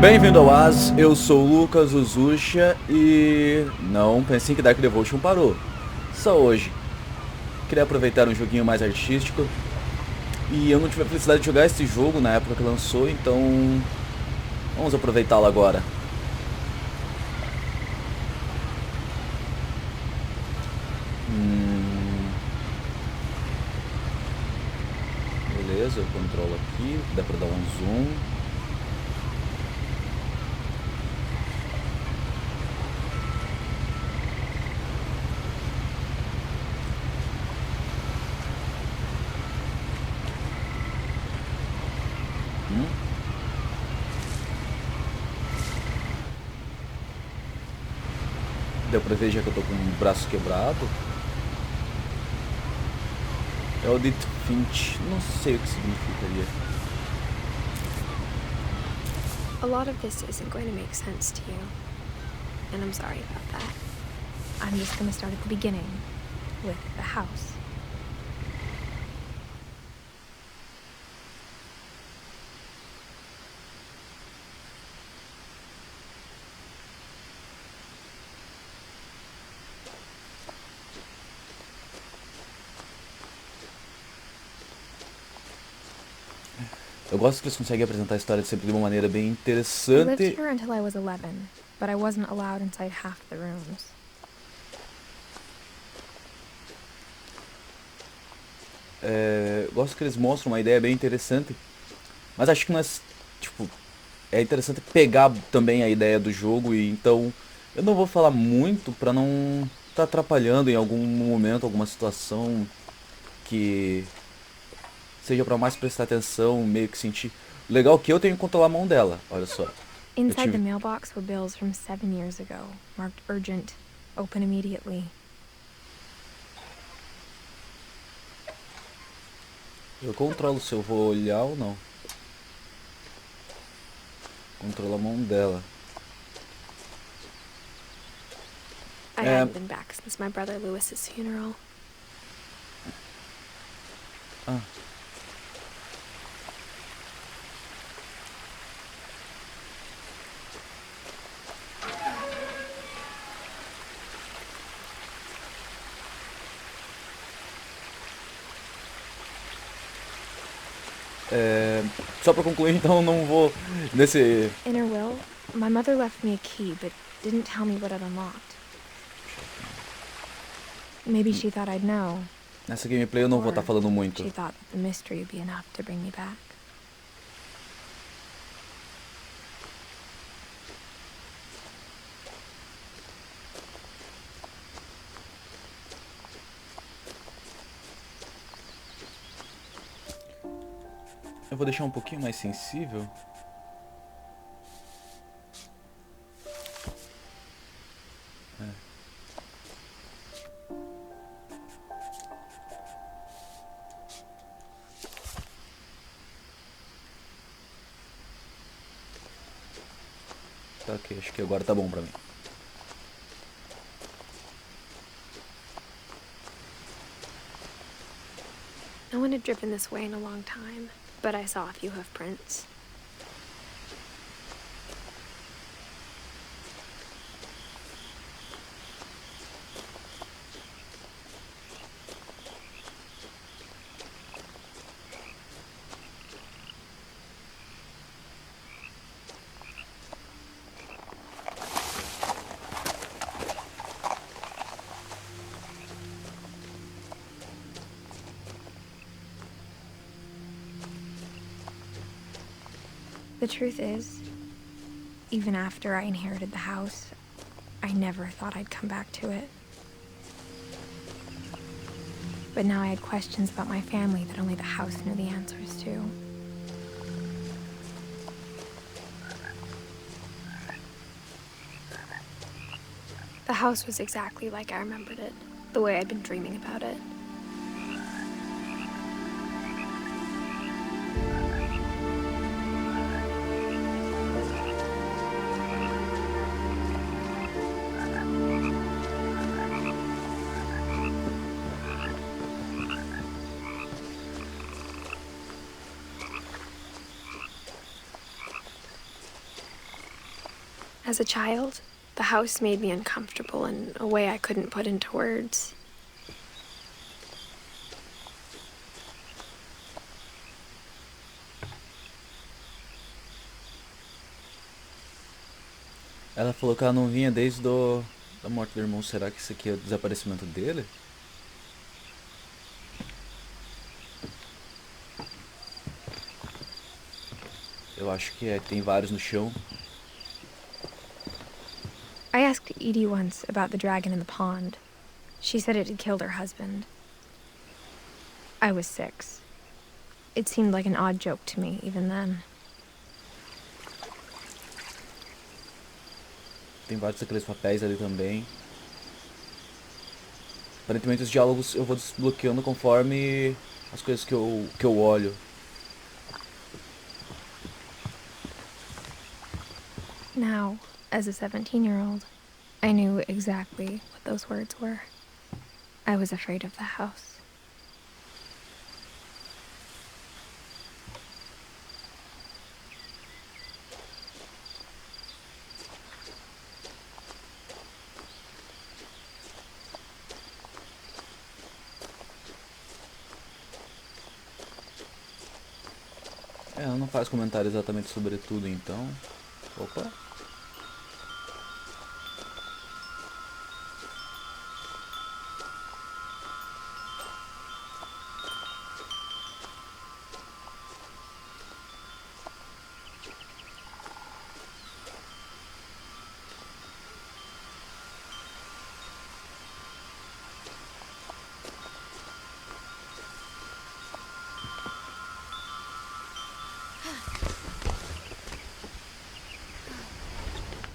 Bem-vindo ao As, eu sou o Lucas Uzusha e não pensem que Dark Devotion parou. Só hoje. Queria aproveitar um joguinho mais artístico e eu não tive a felicidade de jogar esse jogo na época que lançou, então vamos aproveitá-lo agora. Beleza, eu controlo aqui, dá pra dar um zoom. Deu pra ver já que eu tô com o braço quebrado. Edith Finch, não sei o que significaria. A lot of this isn't going to make sense to you, and I'm sorry about that. I'm just going to start at the beginning, with the house. Eu gosto que eles conseguem apresentar a história sempre de uma maneira bem I lived interessante. here until I was 11, but I wasn't allowed inside half the rooms. Gosto que eles mostram uma ideia bem interessante, mas acho que não é, tipo, é interessante pegar também a ideia do jogo e então eu não vou falar muito pra não estar atrapalhando em algum momento, alguma situação que seja pra mais prestar atenção, meio que sentir. O legal é que eu tenho que controlar a mão dela, olha só. Inside the mailbox were bills from 7 years ago, marked urgent, open immediately. Eu controlo se eu vou olhar ou não. Controlo a mão dela. I hadn't been back since my brother Lewis's funeral. Só pra concluir, então não vou nesse. In her will, my mother left me a key, but didn't tell me what it unlocked. Maybe she thought I'd know. Nessa gameplay eu não vou estar falando muito. She thought that the mystery would be enough to bring me back. Eu vou deixar um pouquinho mais sensível. Tá, ok, acho que agora tá bom pra mim. No one had driven this way in a long time, but I saw a few hoof prints. The truth is, even after I inherited the house, I never thought I'd come back to it. But now I had questions about my family that only the house knew the answers to. The house was exactly like I remembered it, the way I'd been dreaming about it. As a child, the house made me uncomfortable in a way I couldn't put into words. Ela falou que ela não vinha desde da morte do irmão. Será que isso aqui é o desaparecimento dele? Eu acho que é. Tem vários no chão. I asked Edie once about the dragon in the pond. She said it had killed her husband. I was 6. It seemed like an odd joke to me, even then. Tem vários daqueles papéis ali também. Aparentemente os diálogos eu vou desbloqueando conforme as coisas que eu olho. Now, as a 17-year-old, I knew exactly what those words were. I was afraid of the house. Ela não faz comentário exatamente sobre tudo, então. Opa.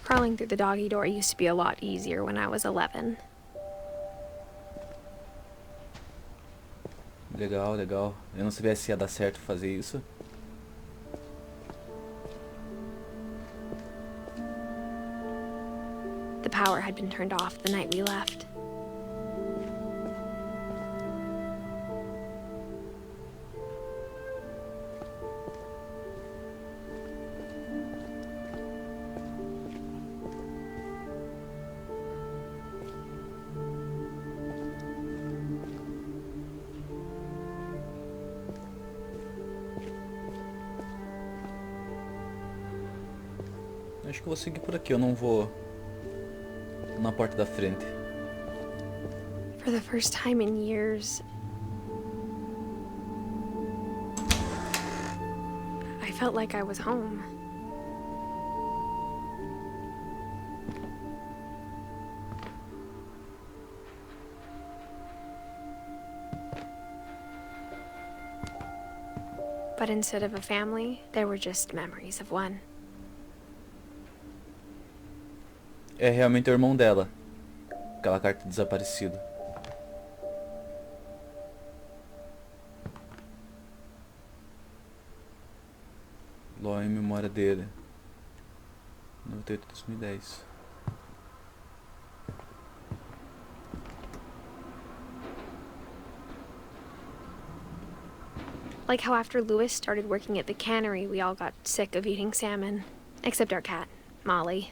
Crawling through the doggy door used to be a lot easier when I was 11. Legal, legal. Eu não sabia se ia dar certo fazer isso. The power had been turned off the night we left. Acho que eu vou seguir por aqui, eu não vou na porta da frente. For the first time in years, I felt like I was home. But instead of a family, there were just memories of one. É realmente o irmão dela. Aquela carta desaparecida. Ló em memória dele. 98/2010. Like how after Louis started working at the cannery, we all got sick of eating salmon. Except our cat, Molly.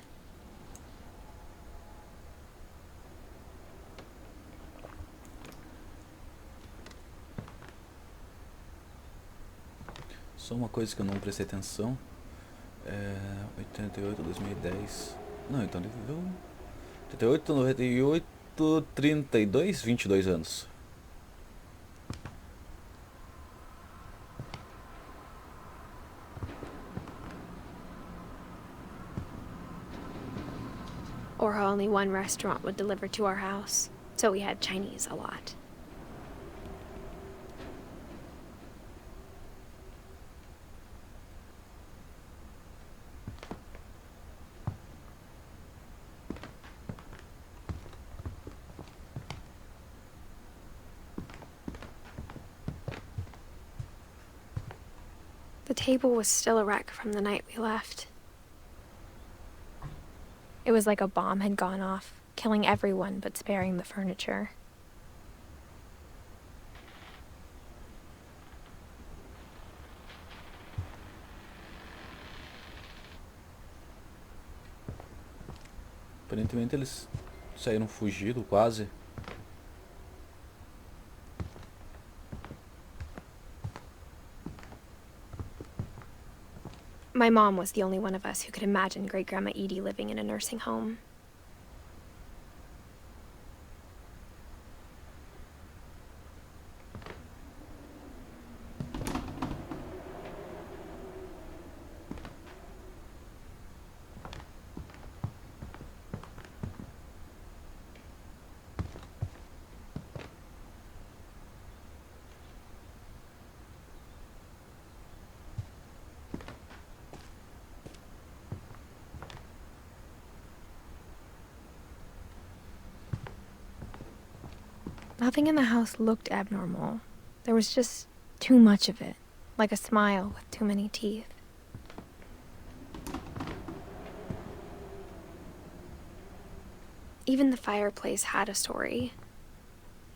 Só uma coisa que eu não prestei atenção. 88, 2010. Não, então ele viveu 88, 98, 32, 22 anos. Or how only one restaurant would deliver to our house, so we had Chinese a lot. The table was still a wreck from the night we left. It was like a bomb had gone off, killing everyone but sparing the furniture. Aparentemente eles saíram fugidos, quase. My mom was the only one of us who could imagine Great-Grandma Edie living in a nursing home. Nothing in the house looked abnormal. There was just too much of it, like a smile with too many teeth. Even the fireplace had a story.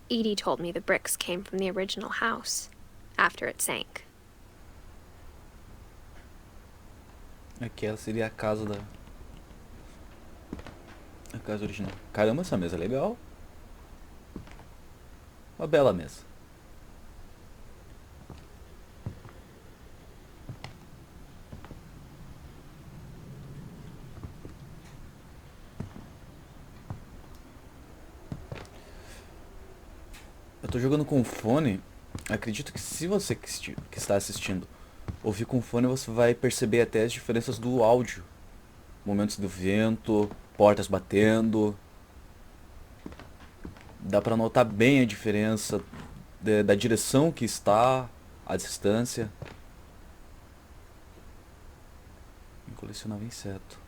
Edie told me the bricks came from the original house, after it sank. Aquela seria a casa da... A casa original. Caramba, essa mesa é legal. Uma bela mesa. Eu tô jogando com fone. Acredito que se você que está assistindo ouvir com fone, você vai perceber até as diferenças do áudio. Momentos do vento, portas batendo. Dá pra notar bem a diferença da direção que está, a distância. Eu colecionava inseto.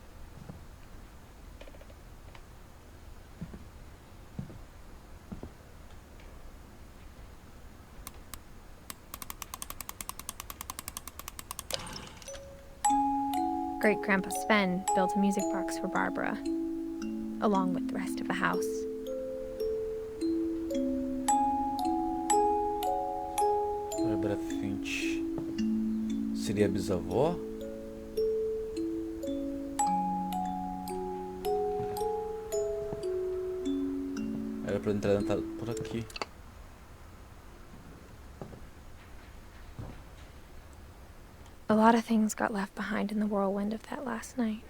Great-Grandpa Sven built a music box for Barbara, along with the rest of the house. Barbara Finch. Seria a bisavó? Era pra entrar por aqui. A lot of things got left behind in the whirlwind of that last night.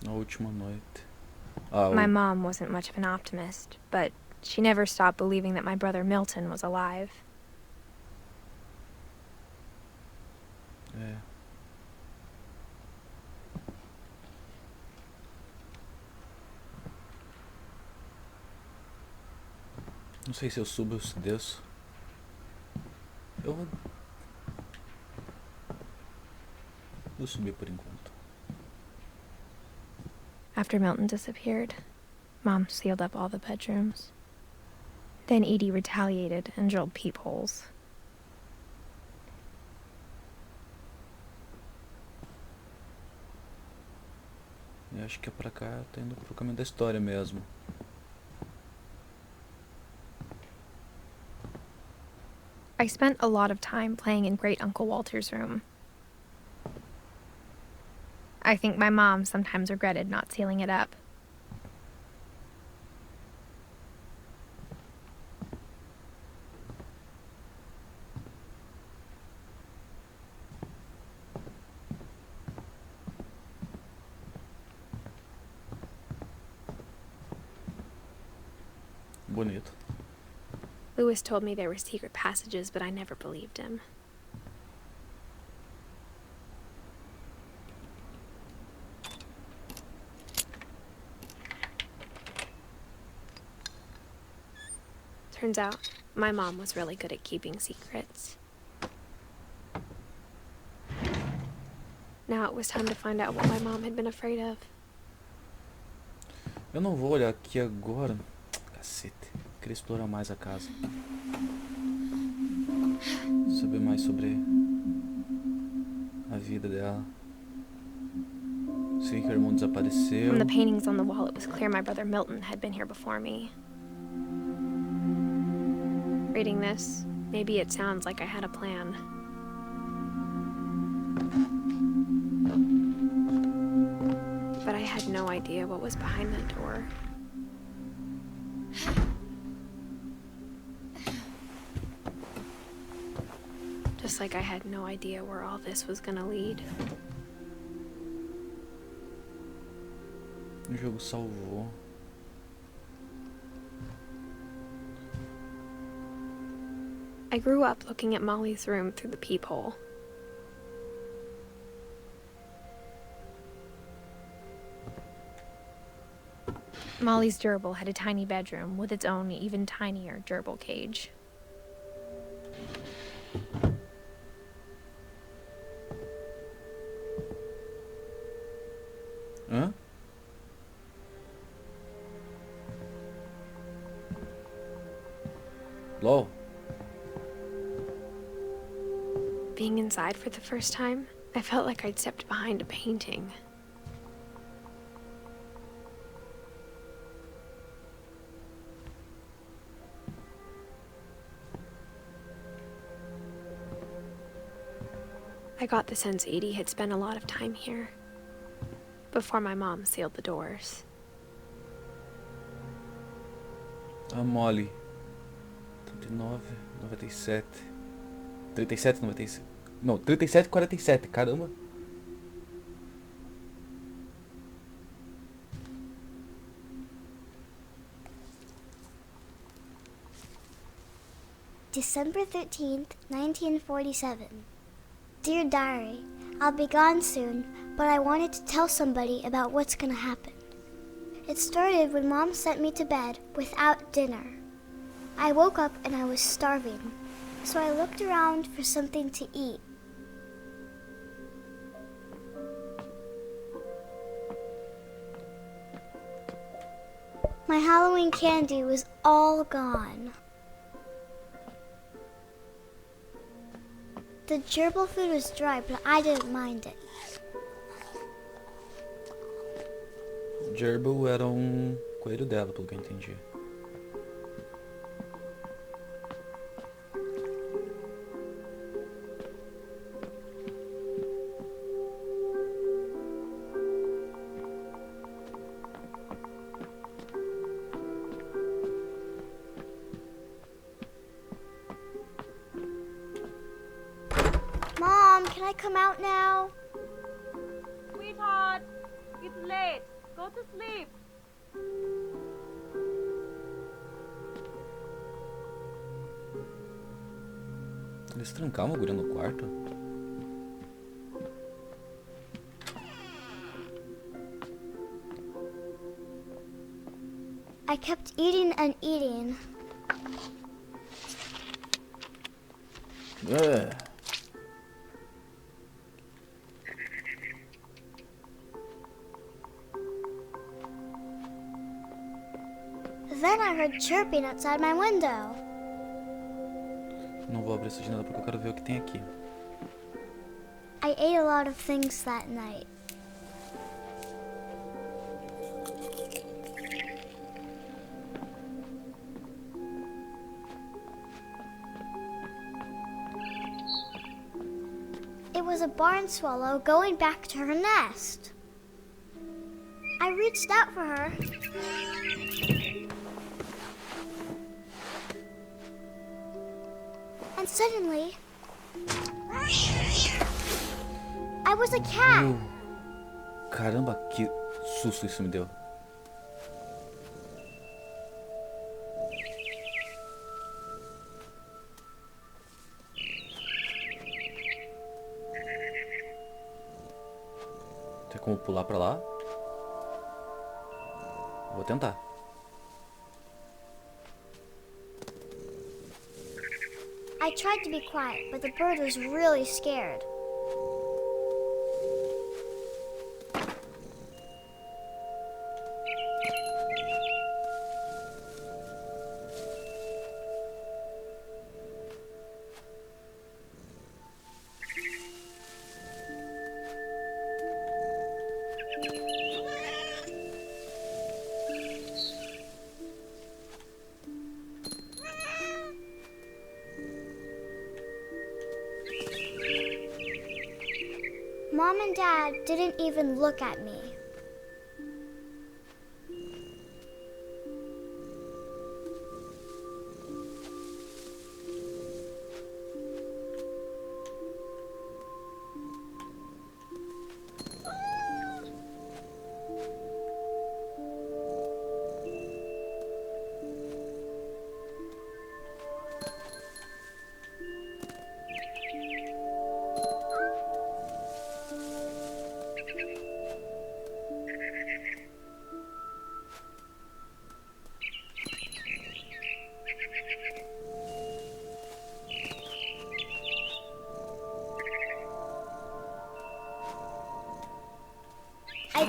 Na última noite. My mom wasn't much of an optimist, but she never stopped believing that my brother Milton was alive. É. Não sei se eu subo ou se desço. Eu vou subir por enquanto. After Milton disappeared, Mom sealed up all the bedrooms. Then Edie retaliated and drilled peepholes. Eu acho que é pra cá, tá indo pro caminho da história mesmo. I spent a lot of time playing in Great Uncle Walter's room. I think my mom sometimes regretted not sealing it up. Bonito. Lewis told me there were secret passages, but I never believed him. Turns out, my mom was really good at keeping secrets. Now it was time to find out what my mom had been afraid of. Eu não vou olhar aqui agora. Cacete. Queria explorar mais a casa. Saber mais sobre a vida dela. Sei que o irmão desapareceu. From the paintings on the wall, it was clear my brother Milton had been here before me. Reading this, maybe it sounds like I had a plan. had no idea what was behind that door. Just like I had no idea where all this was gonna lead. O jogo salvou. I grew up looking at Molly's room through the peephole. Molly's gerbil had a tiny bedroom with its own even tinier gerbil cage. Hã? LOL. Being inside for the first time, I felt like I'd stepped behind a painting. I got the sense Edie had spent a lot of time here, before my mom sealed the doors. A Molly. 39, 97. 37, 97. Não, 37, 47, caramba. December 13th, 1947. Dear Diary, I'll be gone soon, but I wanted to tell somebody about what's gonna happen. It started when Mom sent me to bed without dinner. I woke up and I was starving, so I looked around for something to eat. My Halloween candy was all gone. The gerbil food was dry, but I didn't mind it. Gerbil era coelho dela, pelo que eu entendi. Mom, can I come out now? Sweetheart, it's late. Go to sleep. Eles trancavam a guria no quarto? I kept eating and eating. É. Then I heard chirping outside my window. Não vou abrir essa janela porque eu quero ver o que tem aqui. I ate a lot of things that night. It was a barn swallow going back to her nest. I reached out for her. And suddenly, I was a cat. Caramba, que susto isso me deu. Tem como pular pra lá? Vou tentar. I tried to be quiet, but the bird was really scared. Mom and Dad didn't even look at me.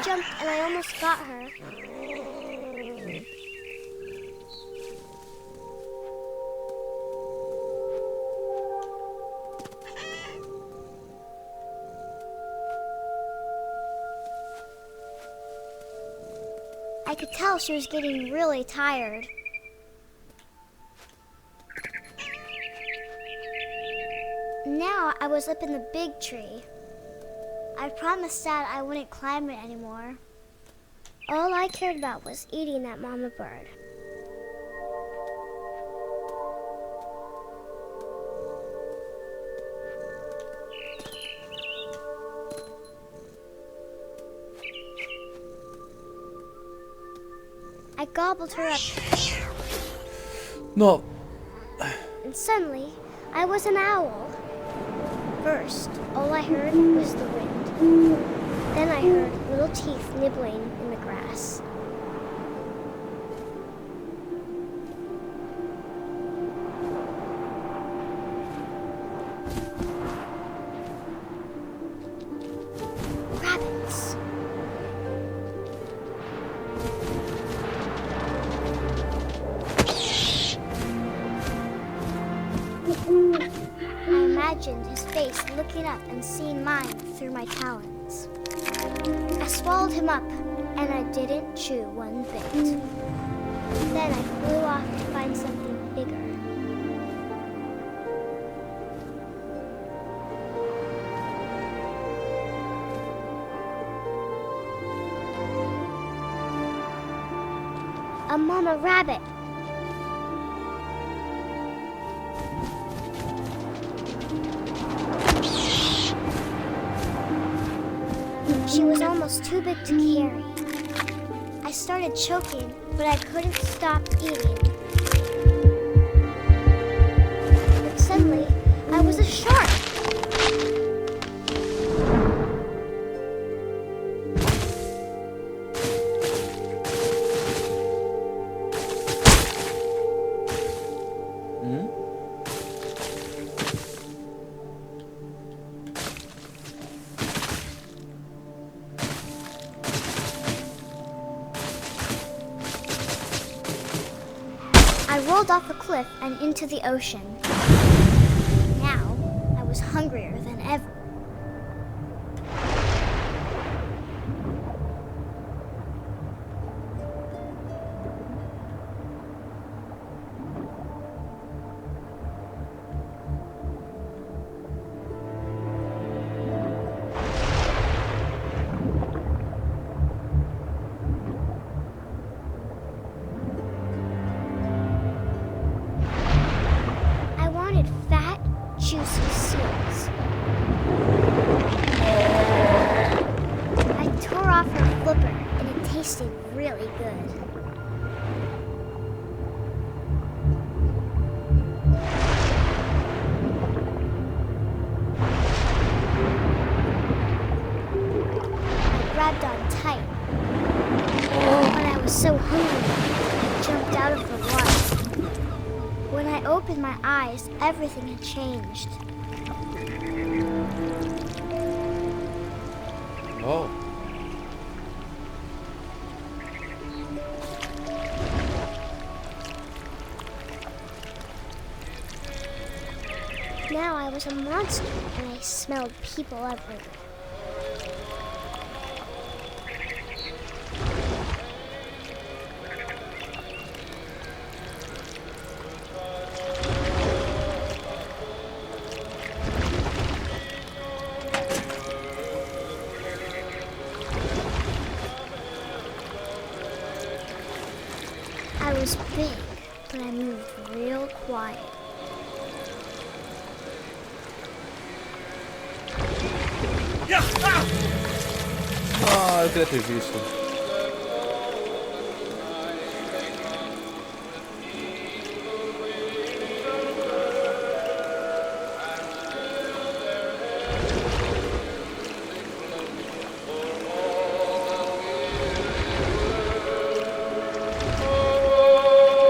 jumped and I almost got her. I could tell she was getting really tired. Now I was up in the big tree. I promised Dad I wouldn't climb it anymore. All I cared about was eating that mama bird. I gobbled her up, No. and suddenly I was an owl. First, all I heard was the wind. Then I heard little teeth nibbling in the grass. Rabbits. I imagined his face looking up and seeing mine through my talons. I swallowed him up, and I didn't chew one bit. Then I flew off to find something bigger. A mama rabbit. She was almost too big to carry. I started choking, but I couldn't stop eating. But suddenly, I was a shark. I rolled off a cliff and into the ocean. Now, I was hungrier than ever. I wanted fat, juicy seals. I tore off her flipper, and it tasted really good. I grabbed on tight, but I was so hungry, I jumped out of the water. When I opened my eyes, everything had changed. Oh. Now I was a monster, and I smelled people everywhere. I was big, but I moved real quiet. Ah, eu queria ter visto.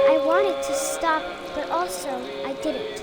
I wanted to stop, but also I didn't.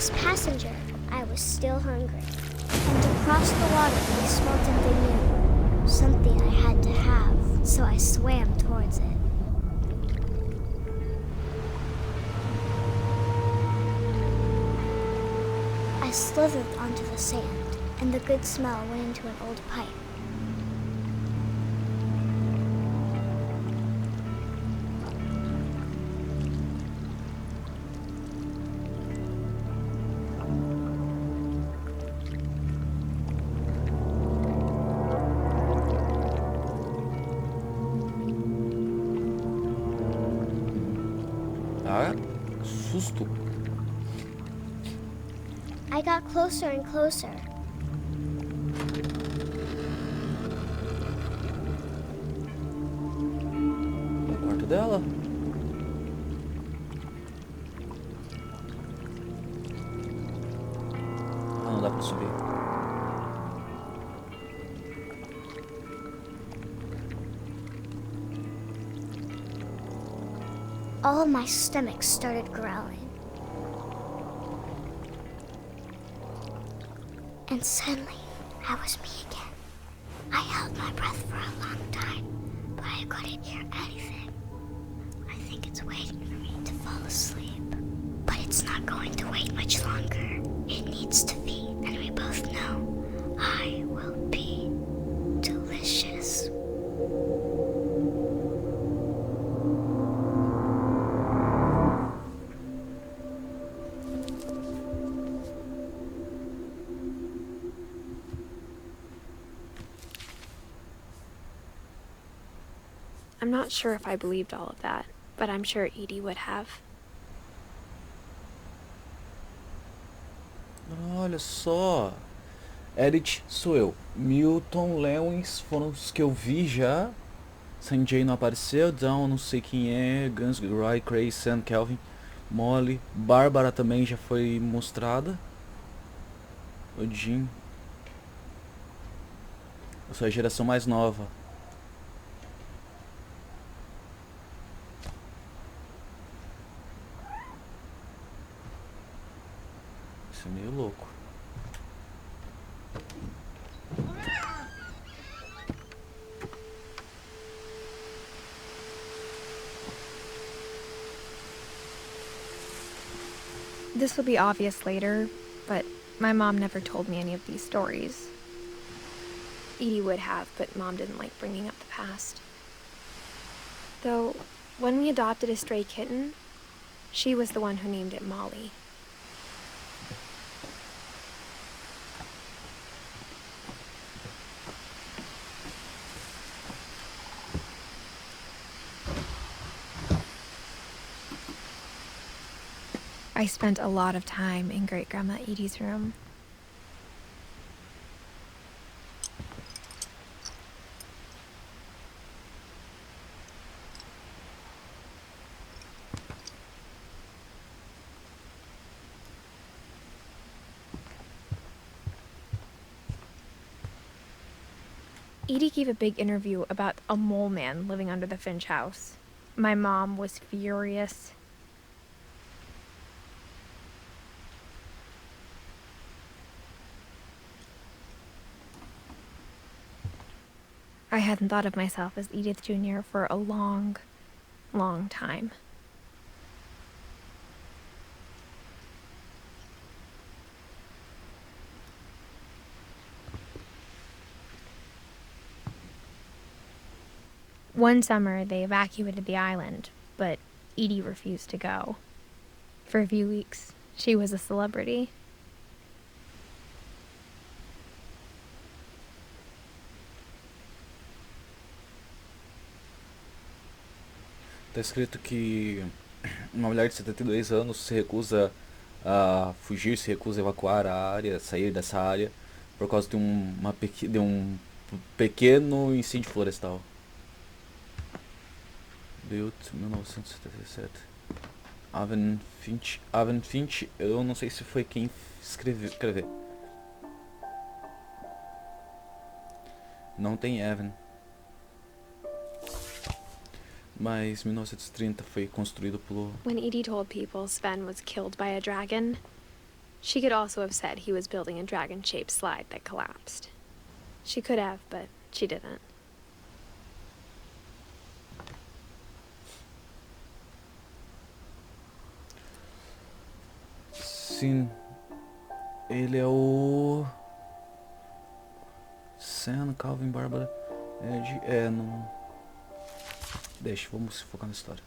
last passenger, I was still hungry. And across the water, we smelled something new. Something I had to have, so I swam towards it. I slithered onto the sand, and the good smell went into an old pipe. Ah, susto. I got closer and closer. No quarto dela. Ah, não dá pra subir. All of my stomach started growling. And suddenly, I was me again. I held my breath for a long time, but I couldn't hear anything. I think it's waiting for me to fall asleep. But it's not going to wait much longer. It needs to feed, and we both know I will be delicious. I'm not sure if I believed all of that, but I'm sure Edie would have. Olha só. Edith sou eu. Milton, Lewis foram os que eu vi já. Sanjay não apareceu. Down não sei quem é. Guns, Roy, Cray, Sam, Kelvin, Molly. Bárbara também já foi mostrada. Odin. Eu sou a geração mais nova. Isso é meio louco. This will be obvious later, but my mom never told me any of these stories. Edie would have, but Mom didn't like bringing up the past. Though, when we adopted a stray kitten, she was the one who named it Molly. I spent a lot of time in Great-Grandma Edie's room. Edie gave a big interview about a mole man living under the Finch house. My mom was furious. I hadn't thought of myself as Edith Jr. for a long, long time. One summer, they evacuated the island, but Edie refused to go. For a few weeks, she was a celebrity. Tá escrito que uma mulher de 72 anos se recusa a fugir, se recusa a evacuar a área, sair dessa área, por causa de um pequeno incêndio florestal. Built 1977. Evan Finch, eu não sei se foi quem escreveu. Não tem Evan. Mas 1930 foi construído pelo... When Edie told people Sven was killed by a dragon, She could also have said he was building a dragon-shaped slide that collapsed. She could have, but she didn't. Sim, ele é o Sam, Calvin, Bárbara, Ed, não... Deixa, vamos focar na história.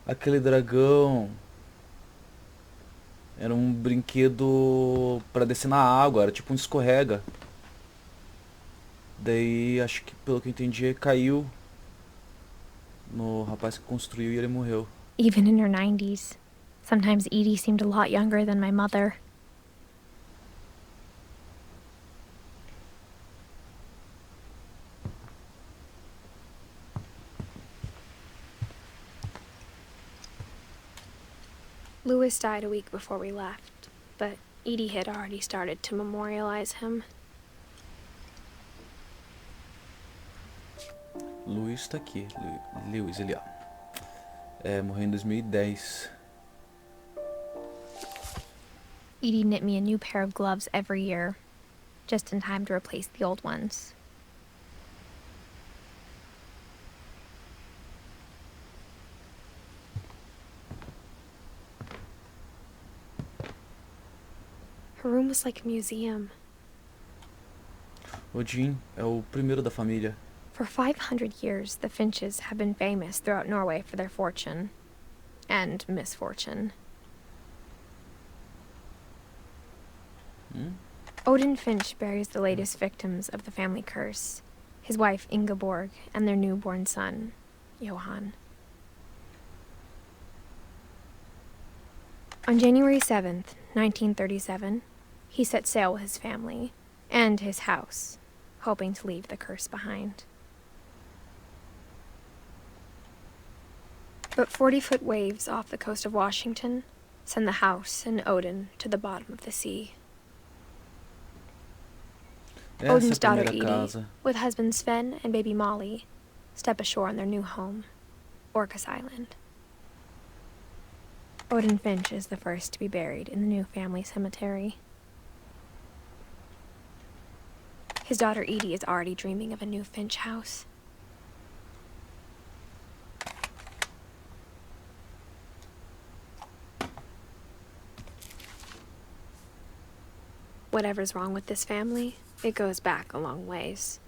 Aquele dragão era um brinquedo pra descer na água, era tipo um escorrega. Daí, acho que pelo que eu entendi, caiu no rapaz que construiu e ele morreu. Even in her 90s. Sometimes Edie seemed a lot younger than my mother. Louis died a week before we left, but Edie had already started to memorialize him. Luiz tá aqui, Lewis, ele, ó. Morreu em 2010. Edie knit me a new pair of gloves every year, just in time to replace the old ones. Her room was like a museum. O Jim é o primeiro da família. For 500 years, the Finches have been famous throughout Norway for their fortune. And misfortune. Odin Finch buries the latest victims of the family curse, his wife Ingeborg and their newborn son, Johan. On January 7th, 1937, he set sail with his family and his house, hoping to leave the curse behind. But 40-foot waves off the coast of Washington send the house and Odin to the bottom of the sea. Odin's daughter Edie, with husband Sven and baby Molly, step ashore on their new home, Orcas Island. Odin Finch is the first to be buried in the new family cemetery. His daughter Edie is already dreaming of a new Finch house. Whatever's wrong with this family, it goes back a long ways.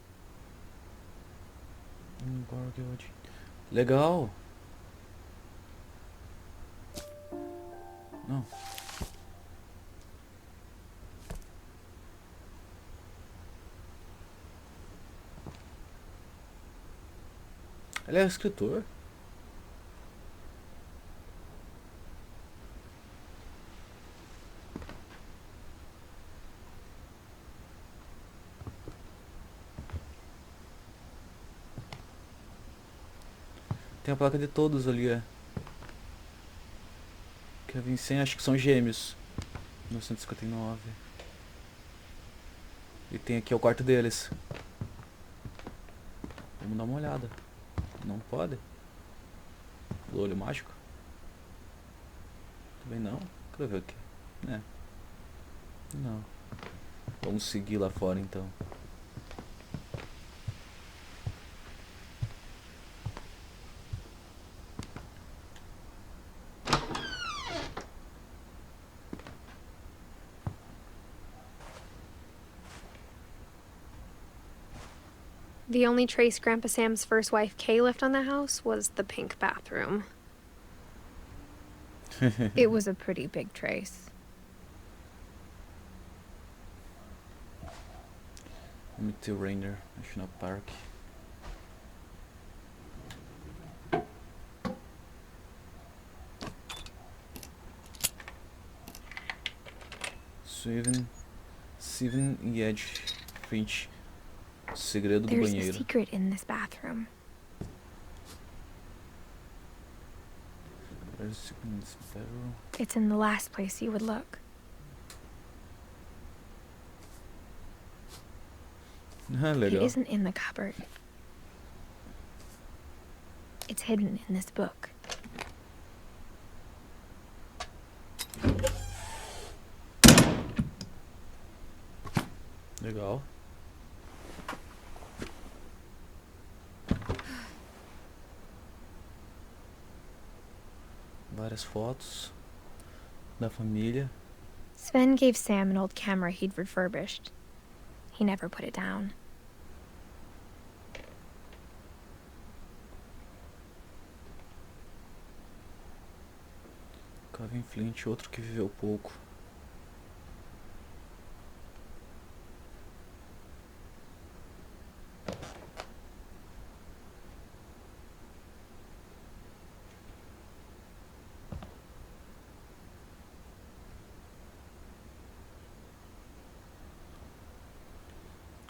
Legal. Não. Ele é escritor? Tem a placa de todos ali, Kevin 100, acho que são gêmeos. 1959. E tem aqui o quarto deles. Vamos dar uma olhada. Não pode? Do olho mágico? Também não? Quero ver aqui. Não. Vamos seguir lá fora então. The only trace Grandpa Sam's first wife Kay left on the house was the pink bathroom. It was a pretty big trace. Mitchell Rainer National Park. Steven e Edith Finch. Segredo do There's banheiro. a secret in this bathroom. It's in the last place you would look. Ah, It legal. isn't in the cupboard. It's hidden in this book. Legal. Várias fotos da família. Sven gave Sam an old camera he'd refurbished. He never put it down. Calvin Flint, outro que viveu pouco.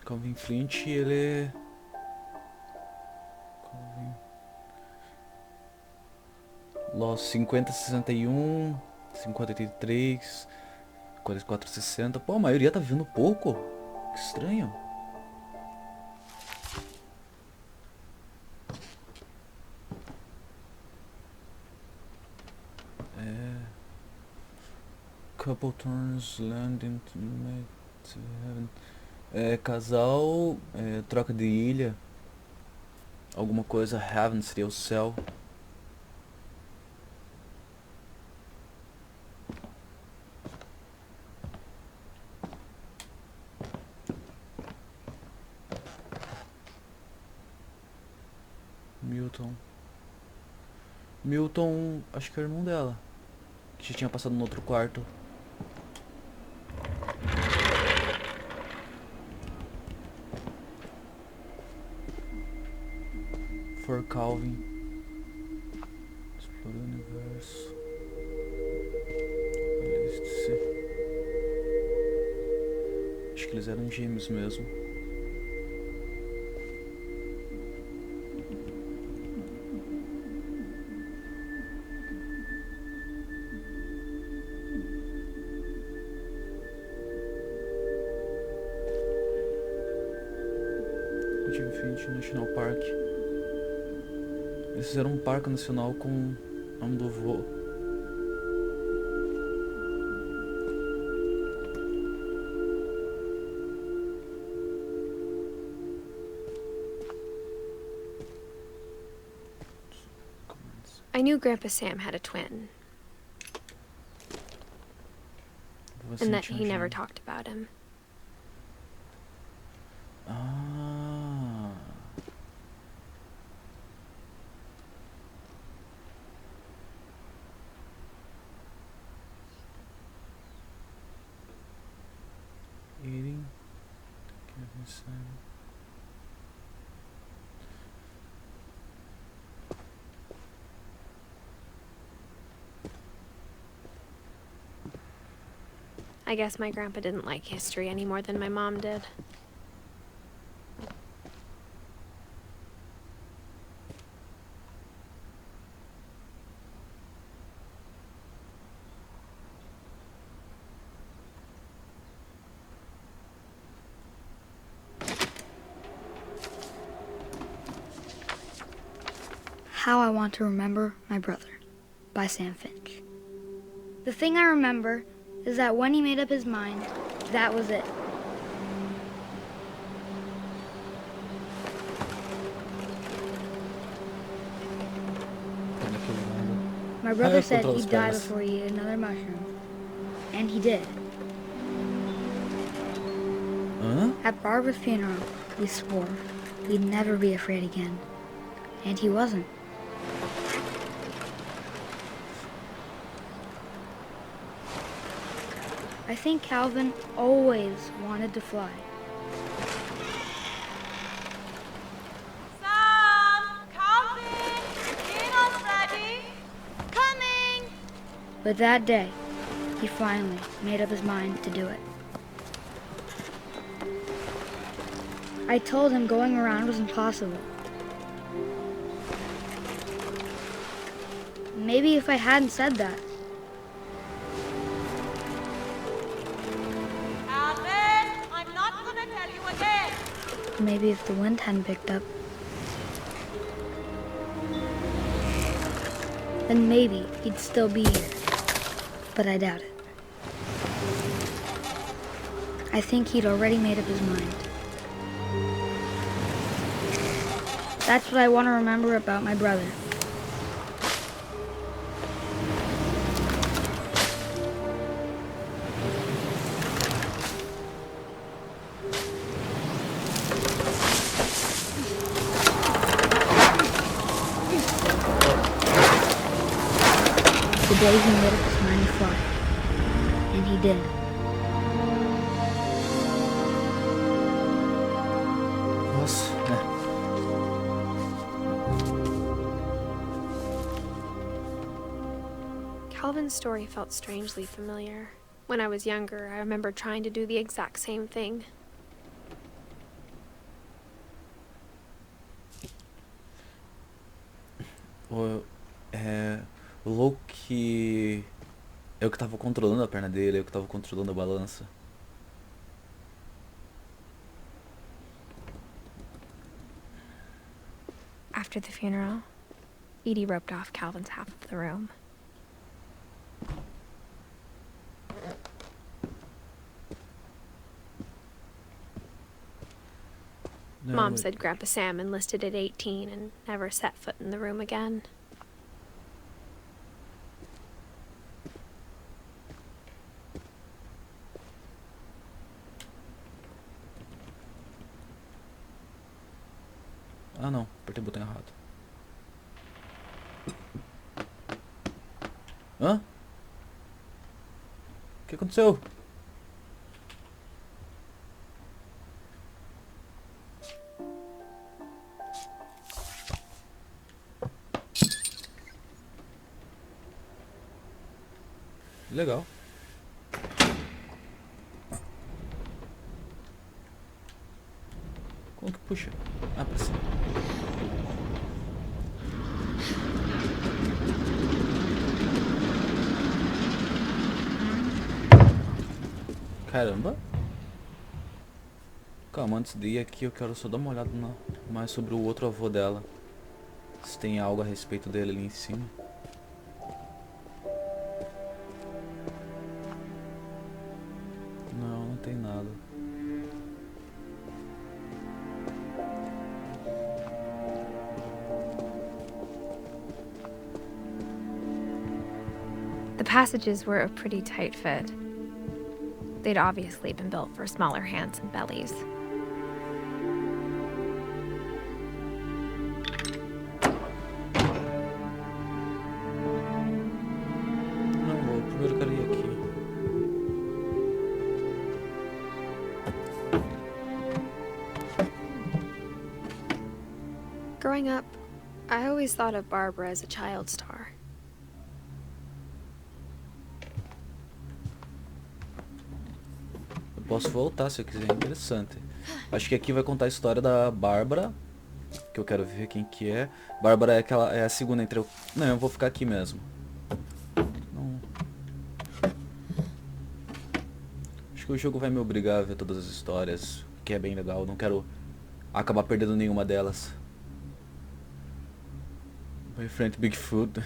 Calvin Flint, ele é... Calvin... Los 50, 61, 50, 83, 44, 60. Pô, a maioria tá vivendo pouco. Que estranho. Couple turns land into heaven. Casal, troca de ilha. Alguma coisa, heaven seria o céu. Milton, acho que é o irmão dela, que já tinha passado no outro quarto. For Calvin. Explora o universo. Acho que eles eram gêmeos mesmo. Finch National Park. Eles fizeram um parque nacional com o nome do vô. I knew Grandpa Sam had a twin, and that he never talked about him. Ah. Eating. I guess my grandpa didn't like history any more than my mom did. How I Want to Remember My Brother by Sam Finch. The thing I remember is that when he made up his mind, that was it. My brother said he'd die before he ate another mushroom. And he did. At Barbara's funeral, we swore we'd never be afraid again. And he wasn't. I think Calvin always wanted to fly. Sam! Calvin! Dinner's ready! Coming! But that day, he finally made up his mind to do it. I told him going around was impossible. Maybe if I hadn't said that. Calvin, I'm not gonna tell you again. Maybe if the wind hadn't picked up. Then maybe he'd still be here. But I doubt it. I think he'd already made up his mind. That's what I want to remember about my brother. The day he made up his mind to fly. And he did. Nossa, né? Calvin's story felt strangely familiar. When I was younger, I remember trying to do the exact same thing. O louco que... Eu que tava controlando a perna dele, eu que tava controlando a balança. After the funeral, Edie roped off Calvin's half of the room. Mom said Grandpa Sam enlisted at 18 and never set foot in the room again. Ah não, apertei o botão errado. Hã? O que aconteceu? Legal. Como que puxa? Ah, pra cima. Caramba. Calma, antes de ir aqui eu quero só dar uma olhada mais sobre o outro avô dela. Se tem algo a respeito dele ali em cima. Não, não tem nada. The passages were a pretty tight fit. They'd obviously been built for smaller hands and bellies. Não, vou primeiro quero ir aqui. Growing up, I always thought of Barbara as a child star. Posso voltar se eu quiser, é interessante. Acho que aqui vai contar a história da Bárbara, que eu quero ver quem que é. Bárbara é a segunda entre eu... Não, eu vou ficar aqui mesmo. Não. Acho que o jogo vai me obrigar a ver todas as histórias, que é bem legal. Não quero acabar perdendo nenhuma delas. Boyfriend Bigfoot.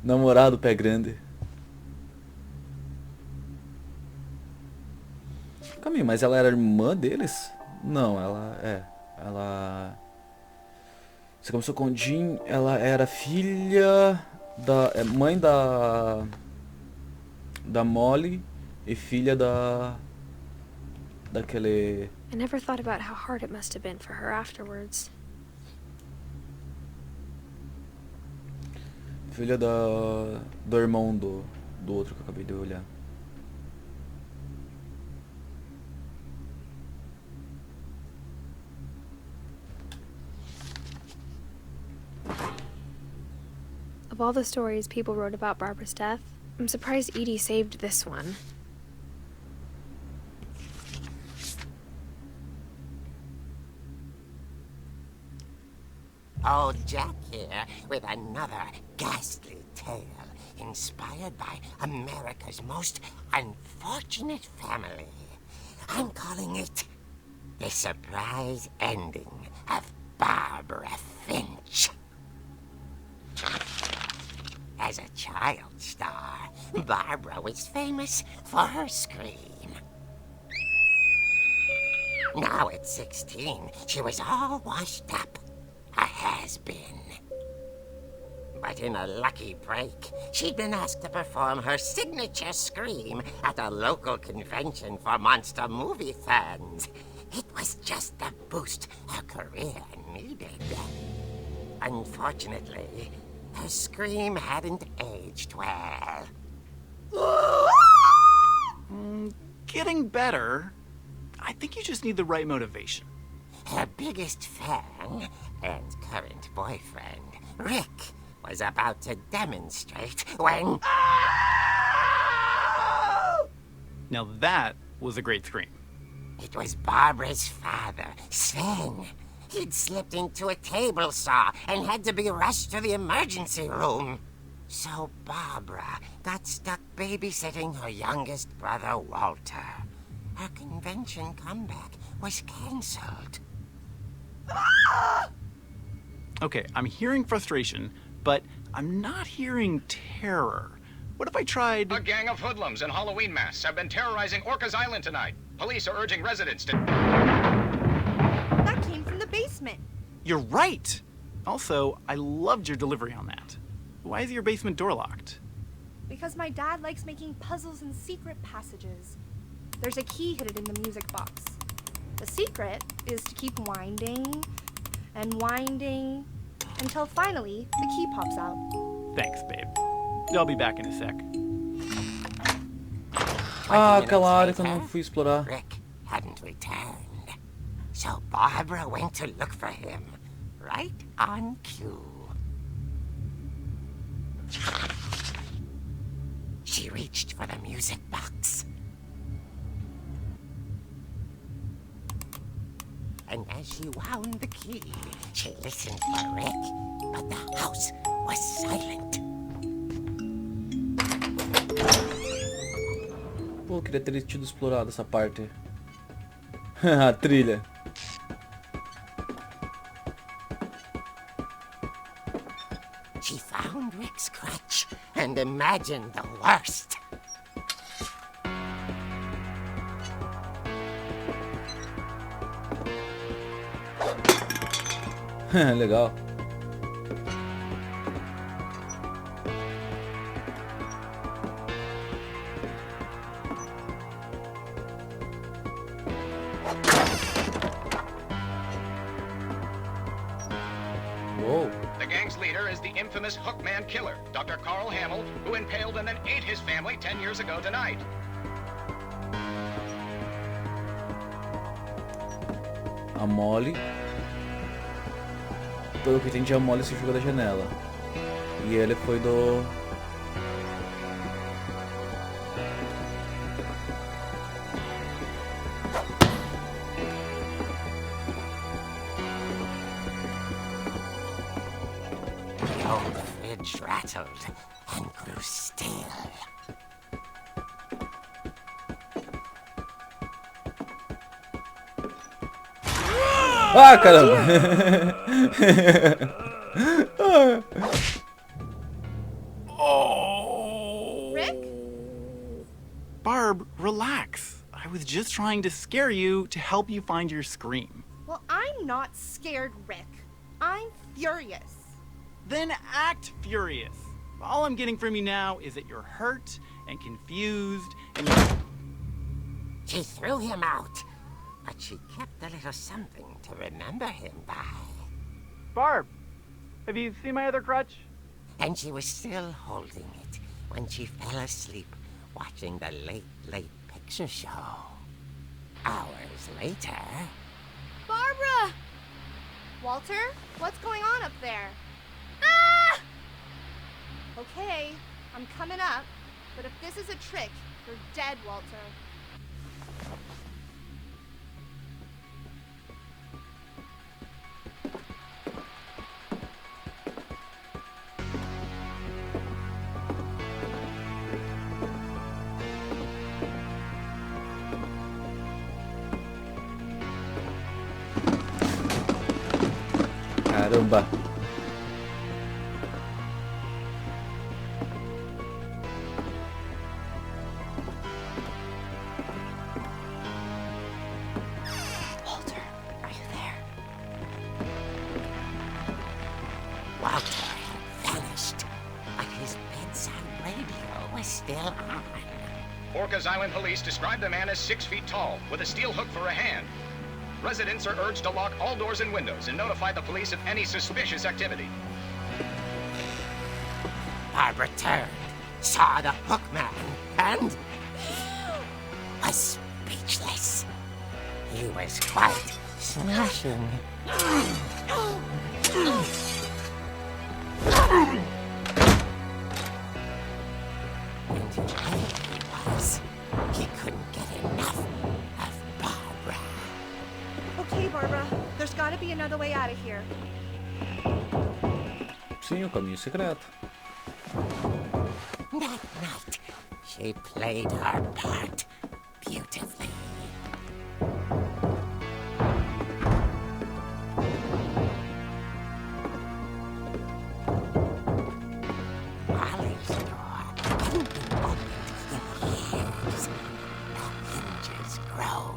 Namorado pé grande. Caminho, mas ela era irmã deles? Não, ela... Você começou com o Jean, ela era filha da... mãe da Molly e filha daquele... I never thought about how hard it must have been for her afterwards. Filha do irmão do outro que eu acabei de olhar. Of all the stories people wrote about Barbara's death, I'm surprised Edie saved this one. Old Jack here with another ghastly tale inspired by America's most unfortunate family. I'm calling it The Surprise Ending of Barbara Finch. As a child star, Barbara was famous for her scream. Now at 16, she was all washed up. A has-been. But in a lucky break, she'd been asked to perform her signature scream at a local convention for monster movie fans. It was just the boost her career needed. Unfortunately, her scream hadn't aged well. Getting better. I think you just need the right motivation. Her biggest fan and current boyfriend, Rick, was about to demonstrate when... Now that was a great scream. It was Barbara's father, Sven. He'd slipped into a table saw and had to be rushed to the emergency room. So Barbara got stuck babysitting her youngest brother, Walter. Her convention comeback was cancelled. Okay, I'm hearing frustration, but I'm not hearing terror. What if I tried... A gang of hoodlums in Halloween masks have been terrorizing Orcas Island tonight. Police are urging residents to... That came from the basement. You're right! Also, I loved your delivery on that. Why is your basement door locked? Because my dad likes making puzzles and secret passages. There's a key hidden in the music box. The secret is to keep winding and winding until finally the key pops out. Thanks, babe. I'll be back in a sec. Aquela área que eu não fui explorar. Rick hadn't returned. So Barbara went to look for him, right on cue. She reached for the music box. And as she wound the key, she listened for Rick, but the house was silent. Pô, eu queria ter tido explorado essa parte. A trilha. She found Rick's crutch and imagined the worst. Legal. Whoa. The gang's leader is the infamous Hookman killer, Dr. Carl Hamill, who impaled and then ate his family 10 years ago tonight. A Molly. Pelo que entendi, a Molly se jogou da janela. E ele foi do... The old fridge rattled and grew still. Ah, caramba! Rick? Barb, relax. I was just trying to scare you to help you find your scream. Well, I'm not scared, Rick. I'm furious. Then act furious. All I'm getting from you now is that you're hurt and confused and She threw him out, but she kept a little something to remember him by. Barb, have you seen my other crutch? And she was still holding it when she fell asleep watching the late picture show. Hours later... Barbara! Walter, what's going on up there? Ah! Okay, I'm coming up, but if this is a trick, you're dead, Walter. Caramba. Walter, are you there? Walter had vanished, but his bedside radio was still on. Orcas Island police describe the man as 6 feet tall, with a steel hook for a hand. Residents are urged to lock all doors and windows and notify the police of any suspicious activity. Barbara turned, saw the hook man, and was speechless. He was quite smashing. And he really was. He couldn't get enough of Barbara. Okay, Barbara, there's gotta be another way out of here. Sim, o caminho secreto. That night, she played her part beautifully. Molly's door hadn't been opened in years. The hinges groaned.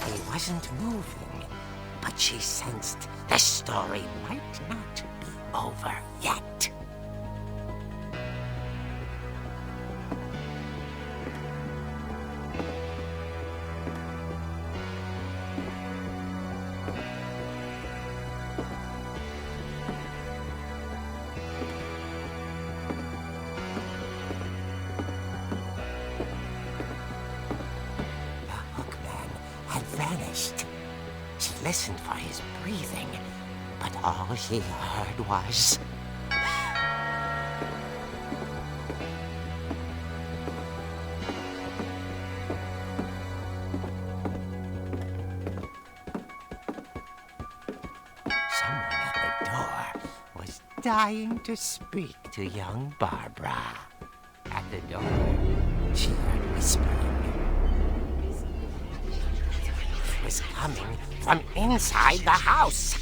He wasn't moving, but she sensed the story might not be over yet. Vanished. She listened for his breathing, but all she heard was... Someone at the door was dying to speak to young Barbara. At the door, she heard whispering. Was coming from inside the house.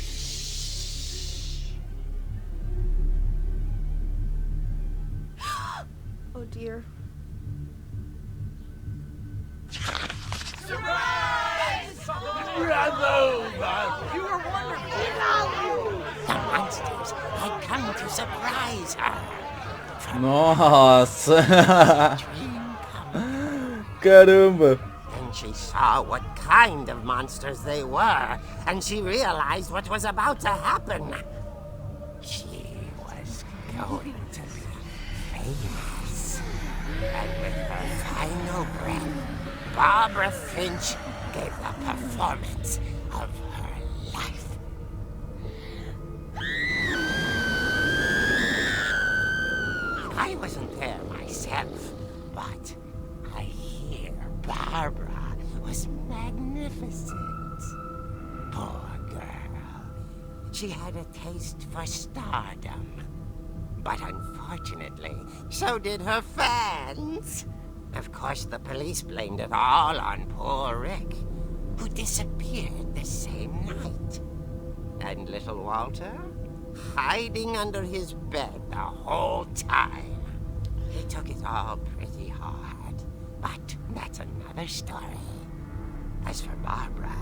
Oh dear. You were wonderful. The monsters had come to surprise her. Nossa! Caramba! Then she saw what kind of monsters they were, and she realized what was about to happen. She was going to be famous. And with her final breath, Barbara Finch gave the performance of her life. I wasn't there myself, but I hear Barbara was magnificent. Poor girl. She had a taste for stardom. But unfortunately, so did her fans. Of course, the police blamed it all on poor Rick, who disappeared the same night. And little Walter, hiding under his bed the whole time. He took it all pretty hard, but that's another story. As for Barbara,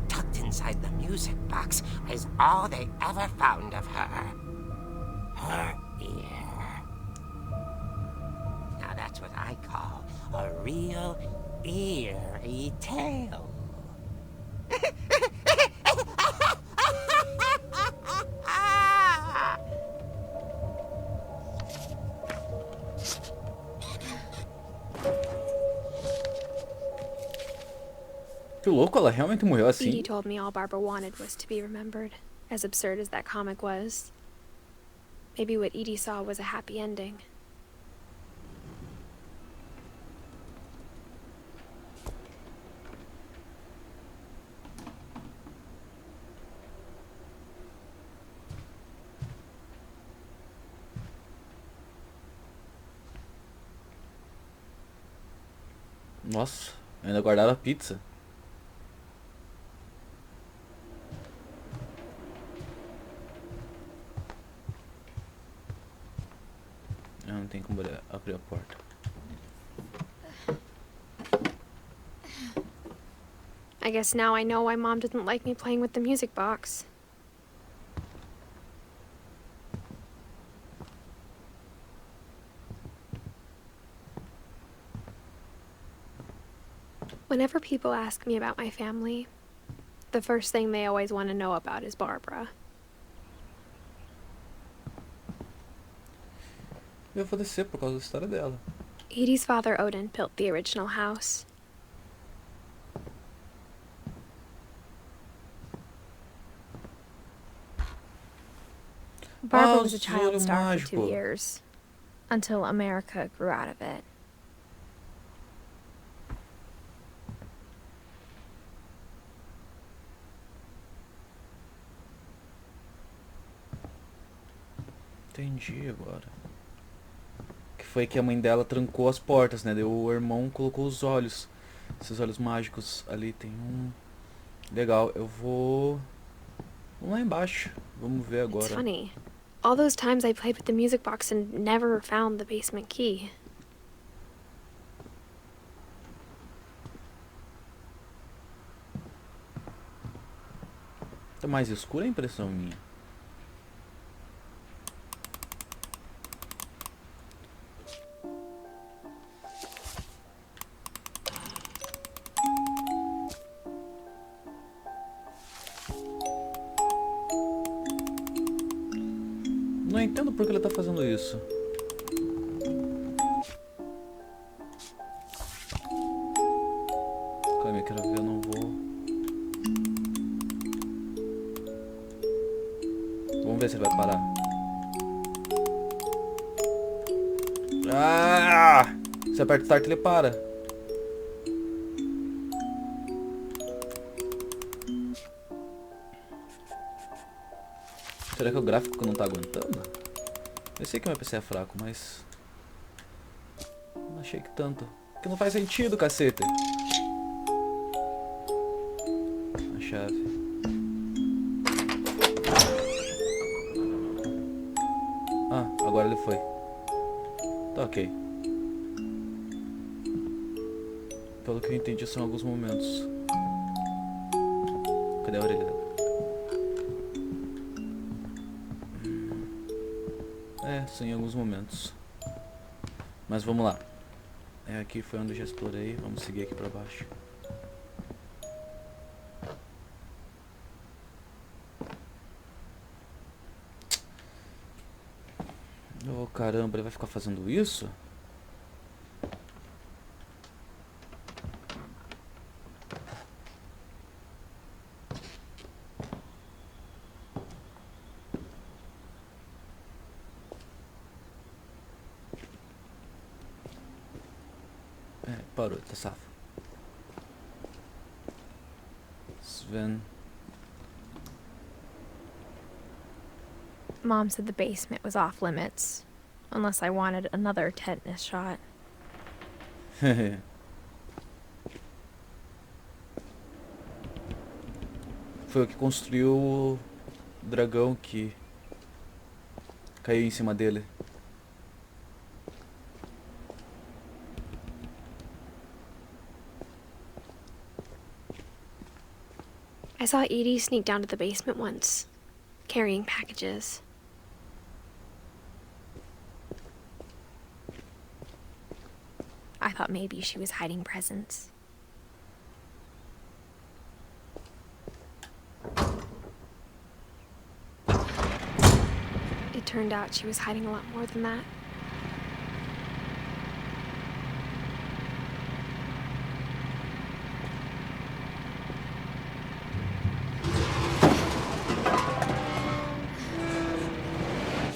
tucked inside the music box was all they ever found of her. Her ear. Now that's what I call a real eerie tale. Que louco, ela realmente morreu assim. Edie told me all Barbara wanted was to be remembered, as absurd as that comic was. Maybe what Edie saw was a happy ending. Nossa, ainda guardava a pizza. Não tem como abrir a porta. I guess now I know why Mom didn't like me playing with the music box. Whenever people ask me about my family, the first thing they always want to know about is Barbara. Eu vou descer por causa da história dela. Edie's father, Odin, built the original house. Barbara was a child star for 2 years, until America grew out of it. Entendi agora. Que foi que a mãe dela trancou as portas, né? Daí o irmão colocou os olhos. Esses olhos mágicos ali tem um... Legal, eu vou... Vamos lá embaixo. Vamos ver agora. It's funny. All those times I played with the music box and never found the basement key. Tá mais escuro, é impressão minha. Não entendo por que ele tá fazendo isso. Calma aí, quero ver, eu não vou. Vamos ver se ele vai parar. Ah! Se aperta o start, ele para. Será que é o gráfico que não tá aguentando? Eu sei que meu PC é fraco, mas... Não achei que tanto. Porque não faz sentido, cacete. A chave. Ah, agora ele foi. Tá ok. Pelo que eu entendi, são alguns momentos. Cadê a orelha dela? É, sim, em alguns momentos. Mas vamos lá. É, aqui foi onde eu já explorei. Vamos seguir aqui pra baixo. Oh, caramba, ele vai ficar fazendo isso? Parou, tá safo. Sven. Mom said the basement was off limits, unless I wanted another tetanus shot. Foi o que construiu o dragão que caiu em cima dele. I saw Edie sneak down to the basement once, carrying packages. I thought maybe she was hiding presents. It turned out she was hiding a lot more than that.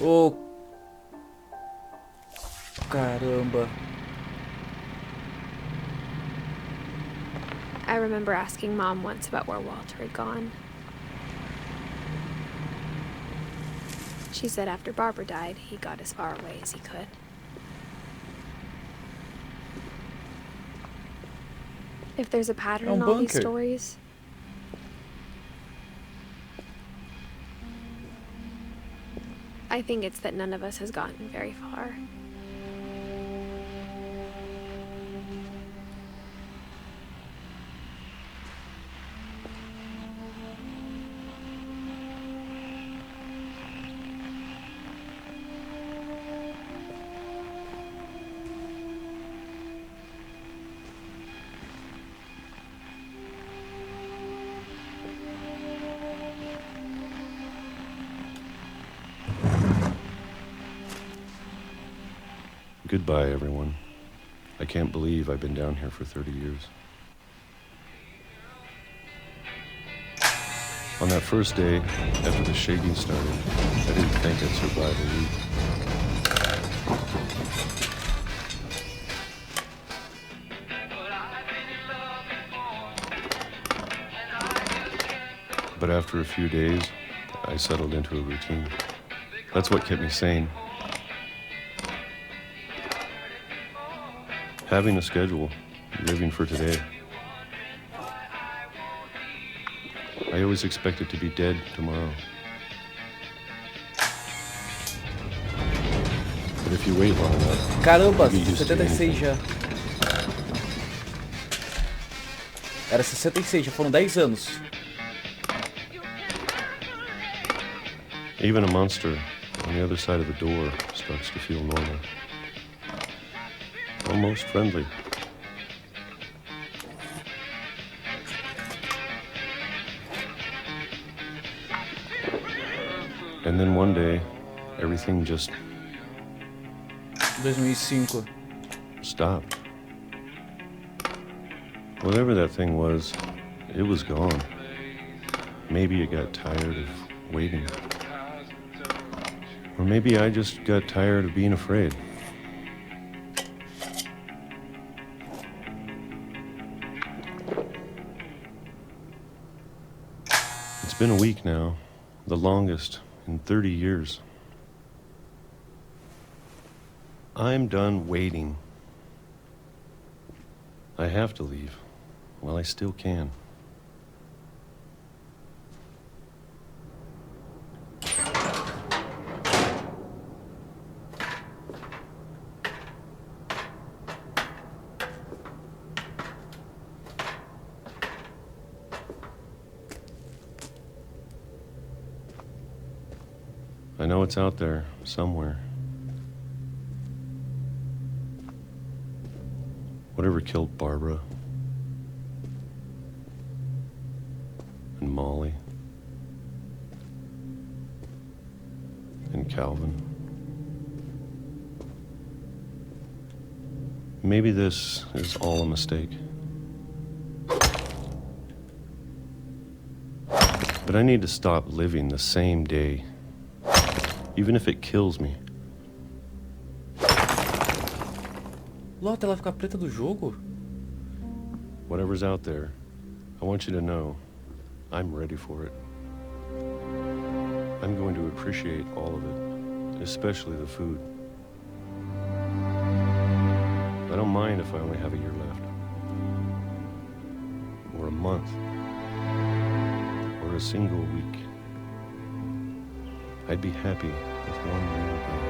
Oh, caramba. I remember asking Mom once about where Walter had gone. She said after Barbara died, he got as far away as he could. If there's a pattern É um in all these bunker. stories, I think it's that none of us has gotten very far. Goodbye, everyone. I can't believe I've been down here for 30 years. On that first day, after the shaking started, I didn't think I'd survive a week. But after a few days, I settled into a routine. That's what kept me sane. Having a schedule, living for today. I always expected to be dead tomorrow. But if you wait long enough, Caramba, you get used to 76 anything. já. Era 66, já foram 10 anos. Even a monster on the other side of the door starts to feel normal. Almost friendly. And then one day, everything just 2005. stopped. Whatever that thing was, it was gone. Maybe it got tired of waiting. Or maybe I just got tired of being afraid. It's been a week now, the longest in 30 years. I'm done waiting. I have to leave while I still can. I know it's out there somewhere. Whatever killed Barbara and Molly and Calvin. Maybe this is all a mistake. But I need to stop living the same day, even if it kills me. Lota, ela fica preta do jogo? Whatever's out there, I want you to know I'm ready for it. I'm going to appreciate all of it, especially the food. I don't mind if I only have a year left, or a month, or a single week. I'd be happy with one real day.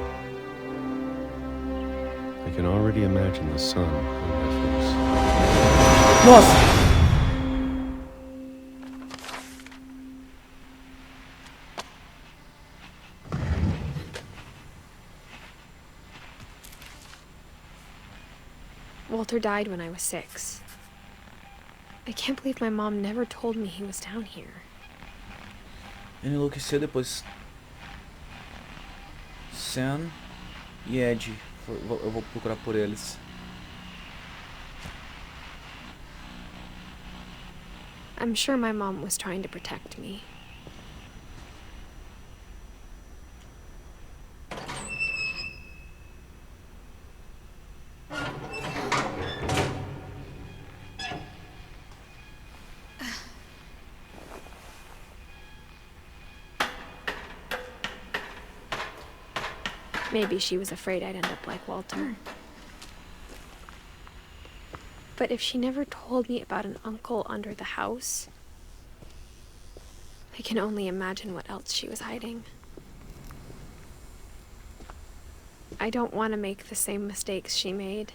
I can already imagine the sun on my face. Nossa! Walter died when I was 6. I can't believe my mom never told me he was down here. Ele enlouqueceu depois. Sam e Ed. Eu vou procurar por eles. I'm sure my mom was trying to protect me. Maybe she was afraid I'd end up like Walter. But if she never told me about an uncle under the house, I can only imagine what else she was hiding. I don't want to make the same mistakes she made.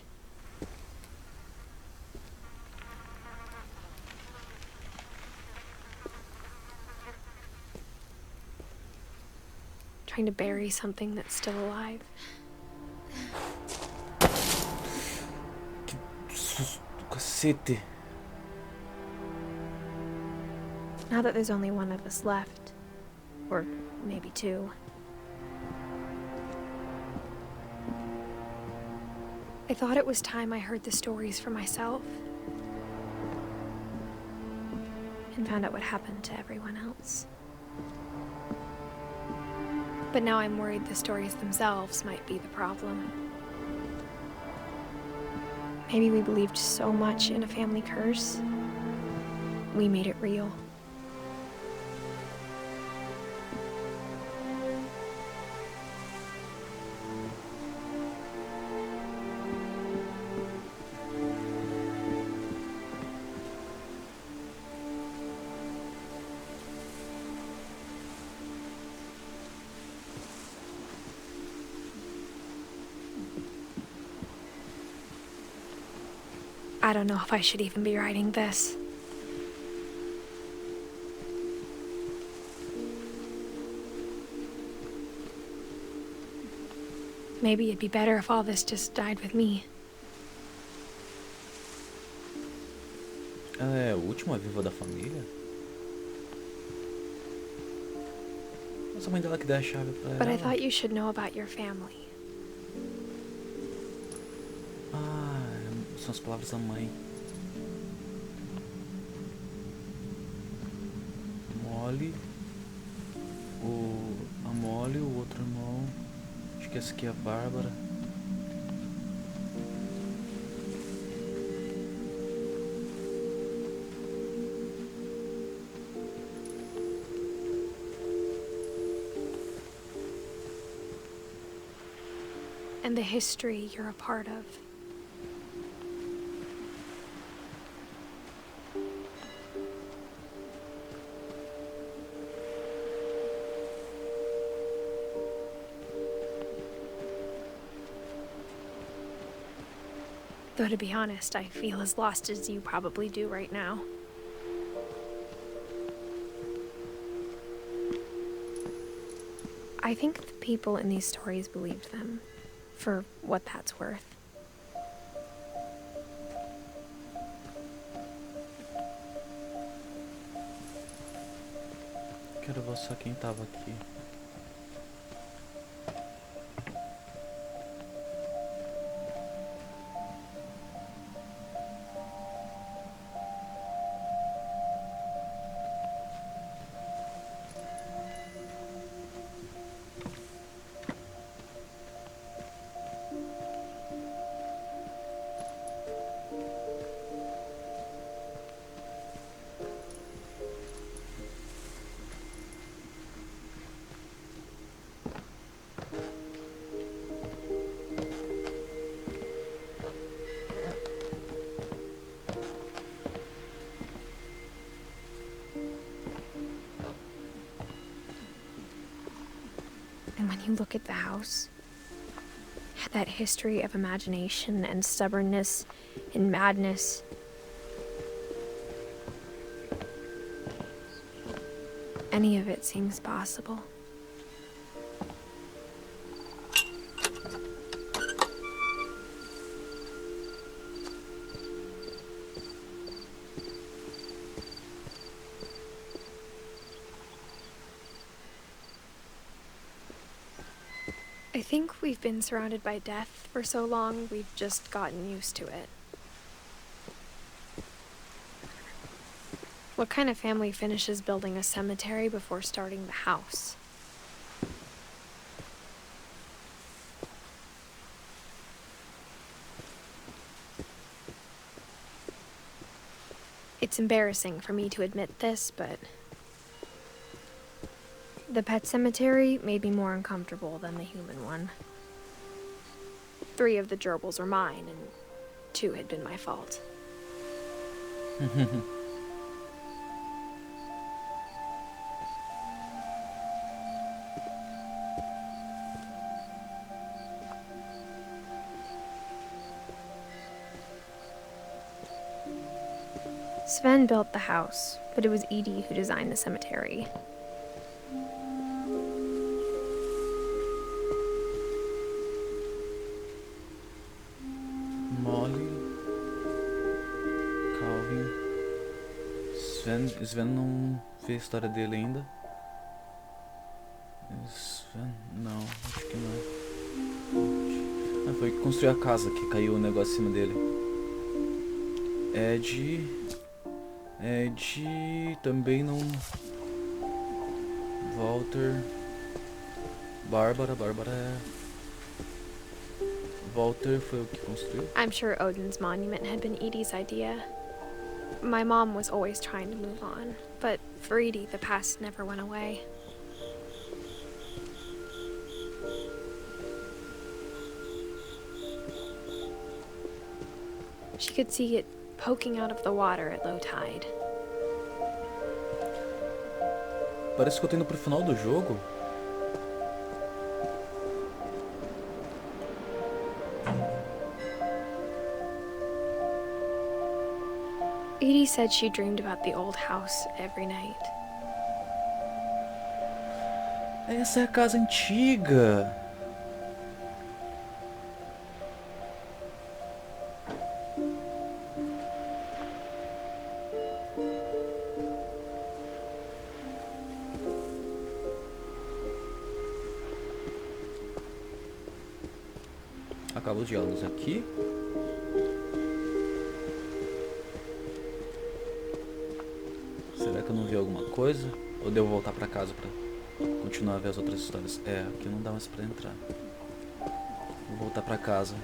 Trying to bury something that's still alive. Que susto, cacete. Now that there's only one of us left, or maybe two, I thought it was time I heard the stories for myself and found out what happened to everyone else. But now I'm worried the stories themselves might be the problem. Maybe we believed so much in a family curse, we made it real. I don't know if I should even be writing this. Maybe it'd be better if all this just died with me. Ela é a última viva da família? Mas a mãe dela que dá a chave pra But I ela. thought you should know about your family. São as palavras da mãe. A Molly, o outro irmão. Acho que essa aqui é a Bárbara. And the history you're a part of. Though to be honest, I feel as lost as you probably do right now. I think the people in these stories believed them, for what that's worth. Quero ver só quem tava aqui. And when you look at the house, it had that history of imagination and stubbornness and madness. Any of it seems possible. I think we've been surrounded by death for so long, we've just gotten used to it. What kind of family finishes building a cemetery before starting the house? It's embarrassing for me to admit this, but the pet cemetery made me more uncomfortable than the human one. 3 of the gerbils were mine, and 2 had been my fault. Sven built the house, but it was Edie who designed the cemetery. Molly, Calvin, Sven não fez a história dele ainda. Sven, não, acho que não. Ah, foi que construiu a casa, que caiu o negócio em cima dele. Ed também não. Walter, Bárbara Walter foi o que construiu. I'm sure Odin's monument had been Edie's idea. My mom was always trying to move on, but for Edie, the past never went away. She could see it poking out of the water at low tide. Parece que eu tô indo pro final do jogo. Edie said she dreamed about the old house every night. Essa é a casa antiga. Acabou os diálogos aqui. Será que eu não vi alguma coisa? Ou devo voltar pra casa pra continuar a ver as outras histórias? É, aqui não dá mais pra entrar. Vou voltar pra casa.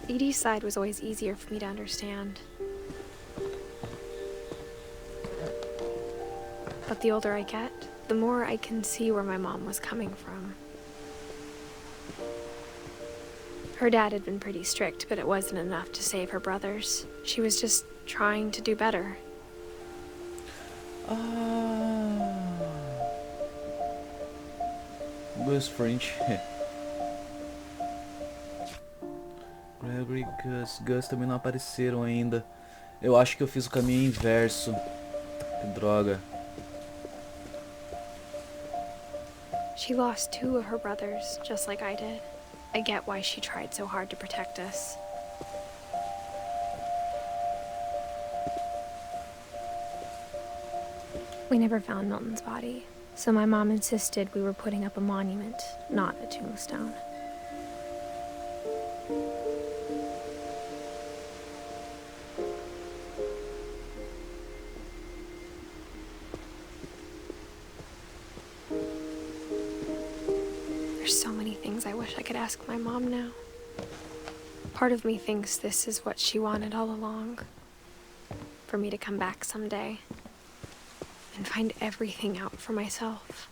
Edie's side was always easier for me to understand. But the older I get, the more I can see where my mom was coming from. Her dad had been pretty strict, but it wasn't enough to save her brothers. She was just trying to do better. Gus French. Gregory e Gus também não apareceram ainda. Eu acho que eu fiz o caminho inverso. Que droga. She lost 2 of her brothers, just like I did. I get why she tried so hard to protect us. We never found Milton's body, so my mom insisted we were putting up a monument, not a tombstone. There's so many things I wish I could ask my mom now. Part of me thinks this is what she wanted all along. For me to come back someday and find everything out for myself.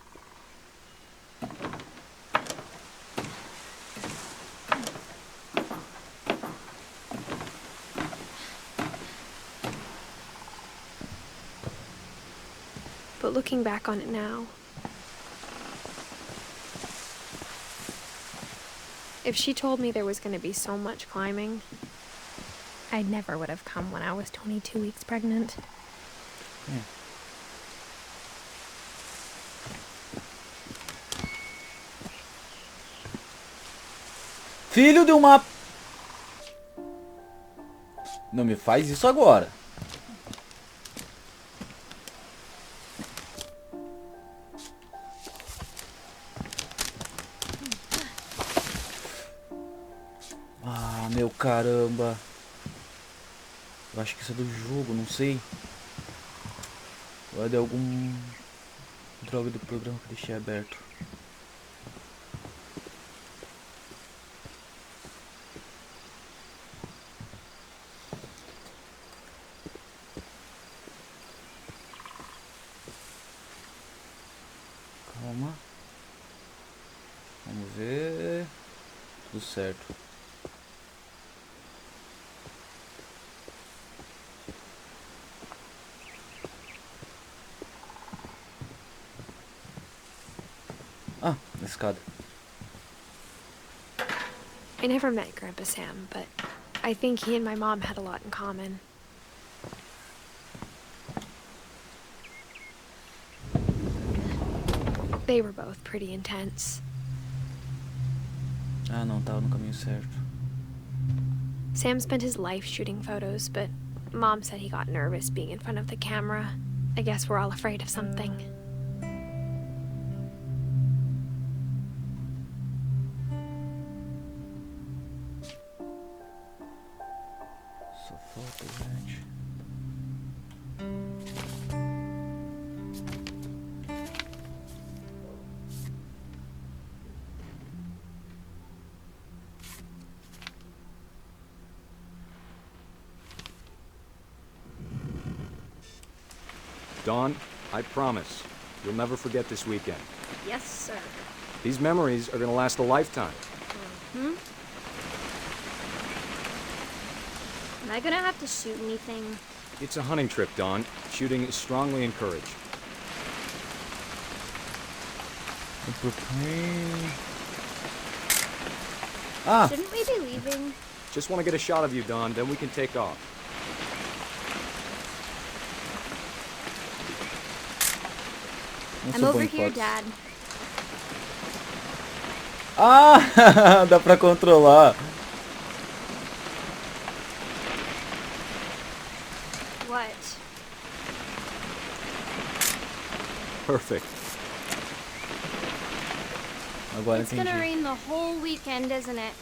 But looking back on it now, if she told me there was going to be so much climbing, I never would have come when I was 22 weeks pregnant. Yeah. Filho de uma... Não me faz isso agora. Ah, meu caramba. Eu acho que isso é do jogo, não sei. Ou é de algum droga do programa que eu deixei aberto. Calma. Vamos ver. Tudo certo. Ah, na escada. I never met Grandpa Sam, but I think he and my mom had a lot in common. They were both pretty intense. Ah, não, tava no caminho certo. Sam spent his life shooting photos, but Mom said he got nervous being in front of the camera. I guess we're all afraid of something. Só falta, gente. Dawn, I promise, you'll never forget this weekend. Yes, sir. These memories are gonna last a lifetime. Am I gonna have to shoot anything? It's a hunting trip, Dawn. Shooting is strongly encouraged. Ah! Shouldn't we be leaving? Just want to get a shot of you, Dawn, then we can take off. Não I'm sou bom over em here, fotos. Dad. Ah! Dá pra controlar. What? Perfect. Agora It's entendi. gonna rain the whole weekend, isn't it?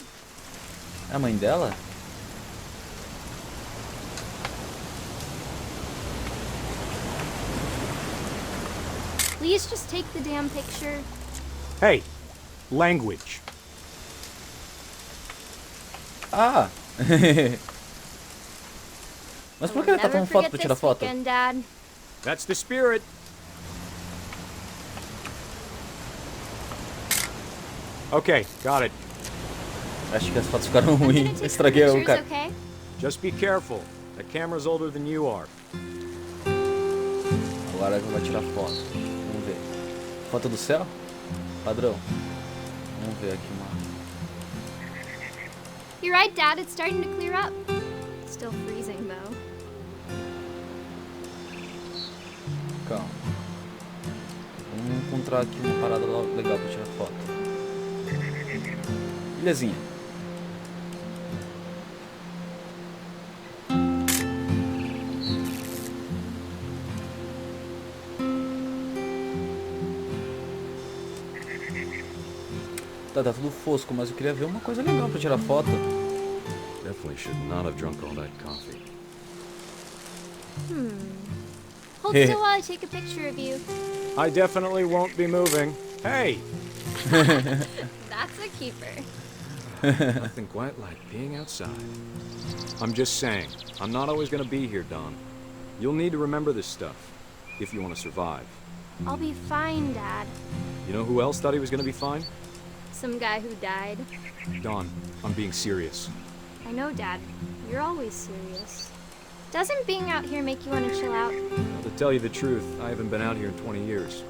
É a mãe dela? Please just take the damn picture. Hey, language. Ah! Mas por que ele tá Never tomando foto forget pra tirar this foto? weekend, Dad. That's the spirit. Okay, got it. Acho que as fotos ficaram I'm gonna ruins. take some Estraguei o pictures, cara. okay? Just be careful. The camera's older than you are. Agora vai tirar foto. Vamos ver. Foto do céu? Padrão. Vamos ver aqui uma. You're right, Dad. It's starting to clear up. Still freezing, though. Calma. Vamos encontrar aqui uma parada legal pra tirar foto. Ilhazinha. Tá tudo fosco, mas eu queria ver uma coisa legal pra tirar foto. Definitely should not have drunk all that coffee. Hold still while I take a picture of you. I definitely won't be moving. Hey! That's a keeper. Nothing quite like being outside. I'm just saying, I'm not always gonna be here, Dawn. You'll need to remember this stuff, if you want to survive. I'll be fine, Dad. You know who else thought he was gonna be fine? Some guy who died. Dawn, I'm being serious. I know, Dad. You're always serious. Doesn't being out here make you want to chill out? Well, to tell you the truth, I haven't been out here in 20 years.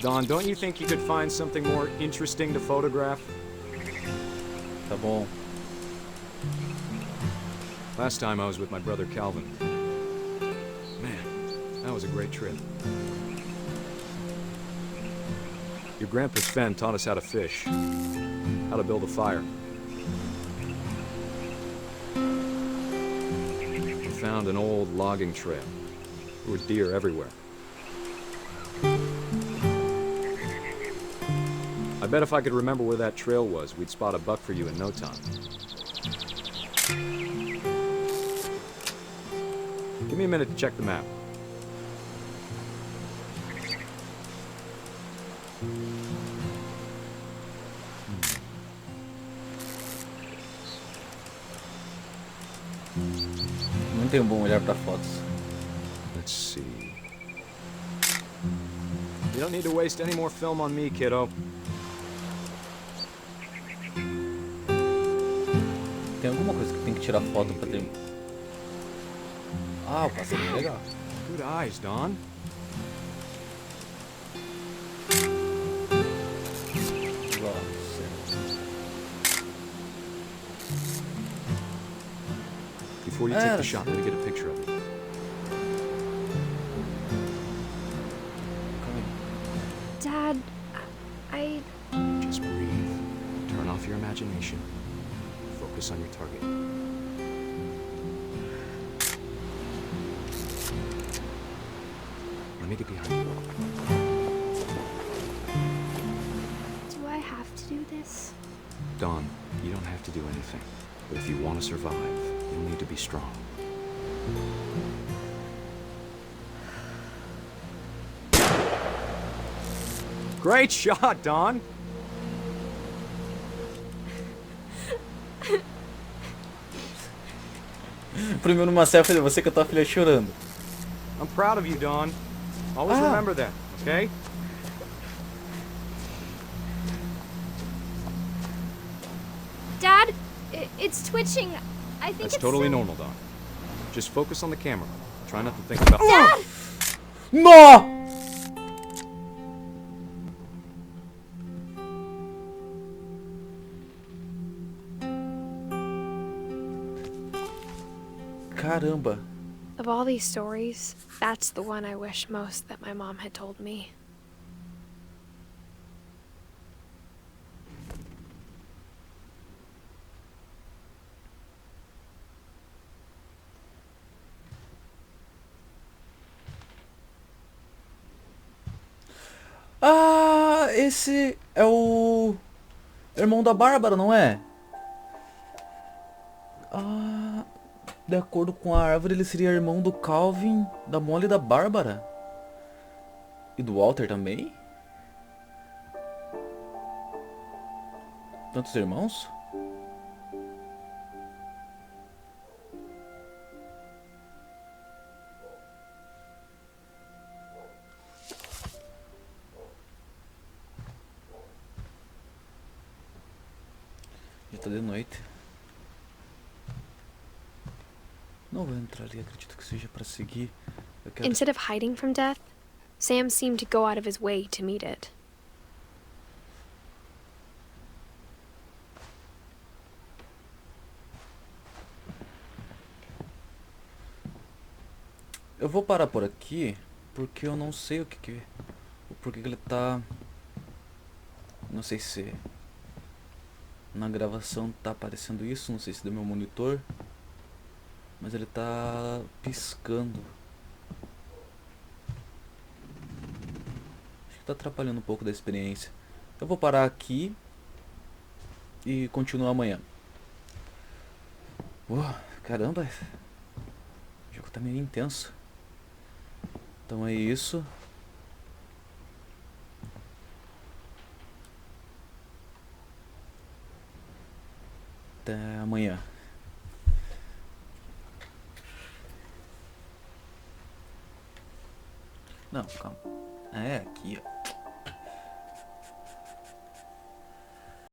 Dawn, don't you think you could find something more interesting to photograph? Tá bom. Last time I was with my brother Calvin. Man, that was a great trip. Your grandpa Sven taught us how to fish, how to build a fire. We found an old logging trail. There were deer everywhere. I bet if I could remember where that trail was, we'd spot a buck for you in no time. Give me a minute to check the map. Não tenho um bom olhar pra fotos. Let's see. You don't need to waste any more film on me, kiddo. Tem alguma coisa que tem que tirar foto pra ter. Ah, o passarinho é legal. Good eyes, Don. Before you take the shot, let me get a picture of you. Dad, I... Just breathe. Turn off your imagination. Focus on your target. Let me get behind you. Do I have to do this? Dawn, you don't have to do anything. But if you want to survive, you'll need to be strong. Great shot, Dawn! Primeiro numa selfie de você que eu tua filha chorando. I'm proud of you, Dawn. Always remember that, okay? Dad, it's twitching. I think That's it's totally sad. normal, Dawn. Just focus on the camera. Try not to think about... Dad! No! Caramba. Of all these stories, that's the one I wish most that my mom had told me. Ah, esse é o irmão da Bárbara, não é? Ah, de acordo com a árvore, ele seria irmão do Calvin, da Molly e da Bárbara. E do Walter também? Tantos irmãos? Já tá de noite. Não vou entrar ali, acredito que seja pra seguir. Eu quero... Instead of hiding from death, Sam seemed to go out of his way to meet it. Eu vou parar por aqui, porque eu não sei o por que ele tá... Não sei se na gravação tá aparecendo isso, não sei se é do meu monitor, mas ele tá piscando. Acho que tá atrapalhando um pouco da experiência. Eu vou parar aqui e continuar amanhã. Caramba, o jogo tá meio intenso. Então é isso. Até amanhã. Não, calma. É aqui, ó.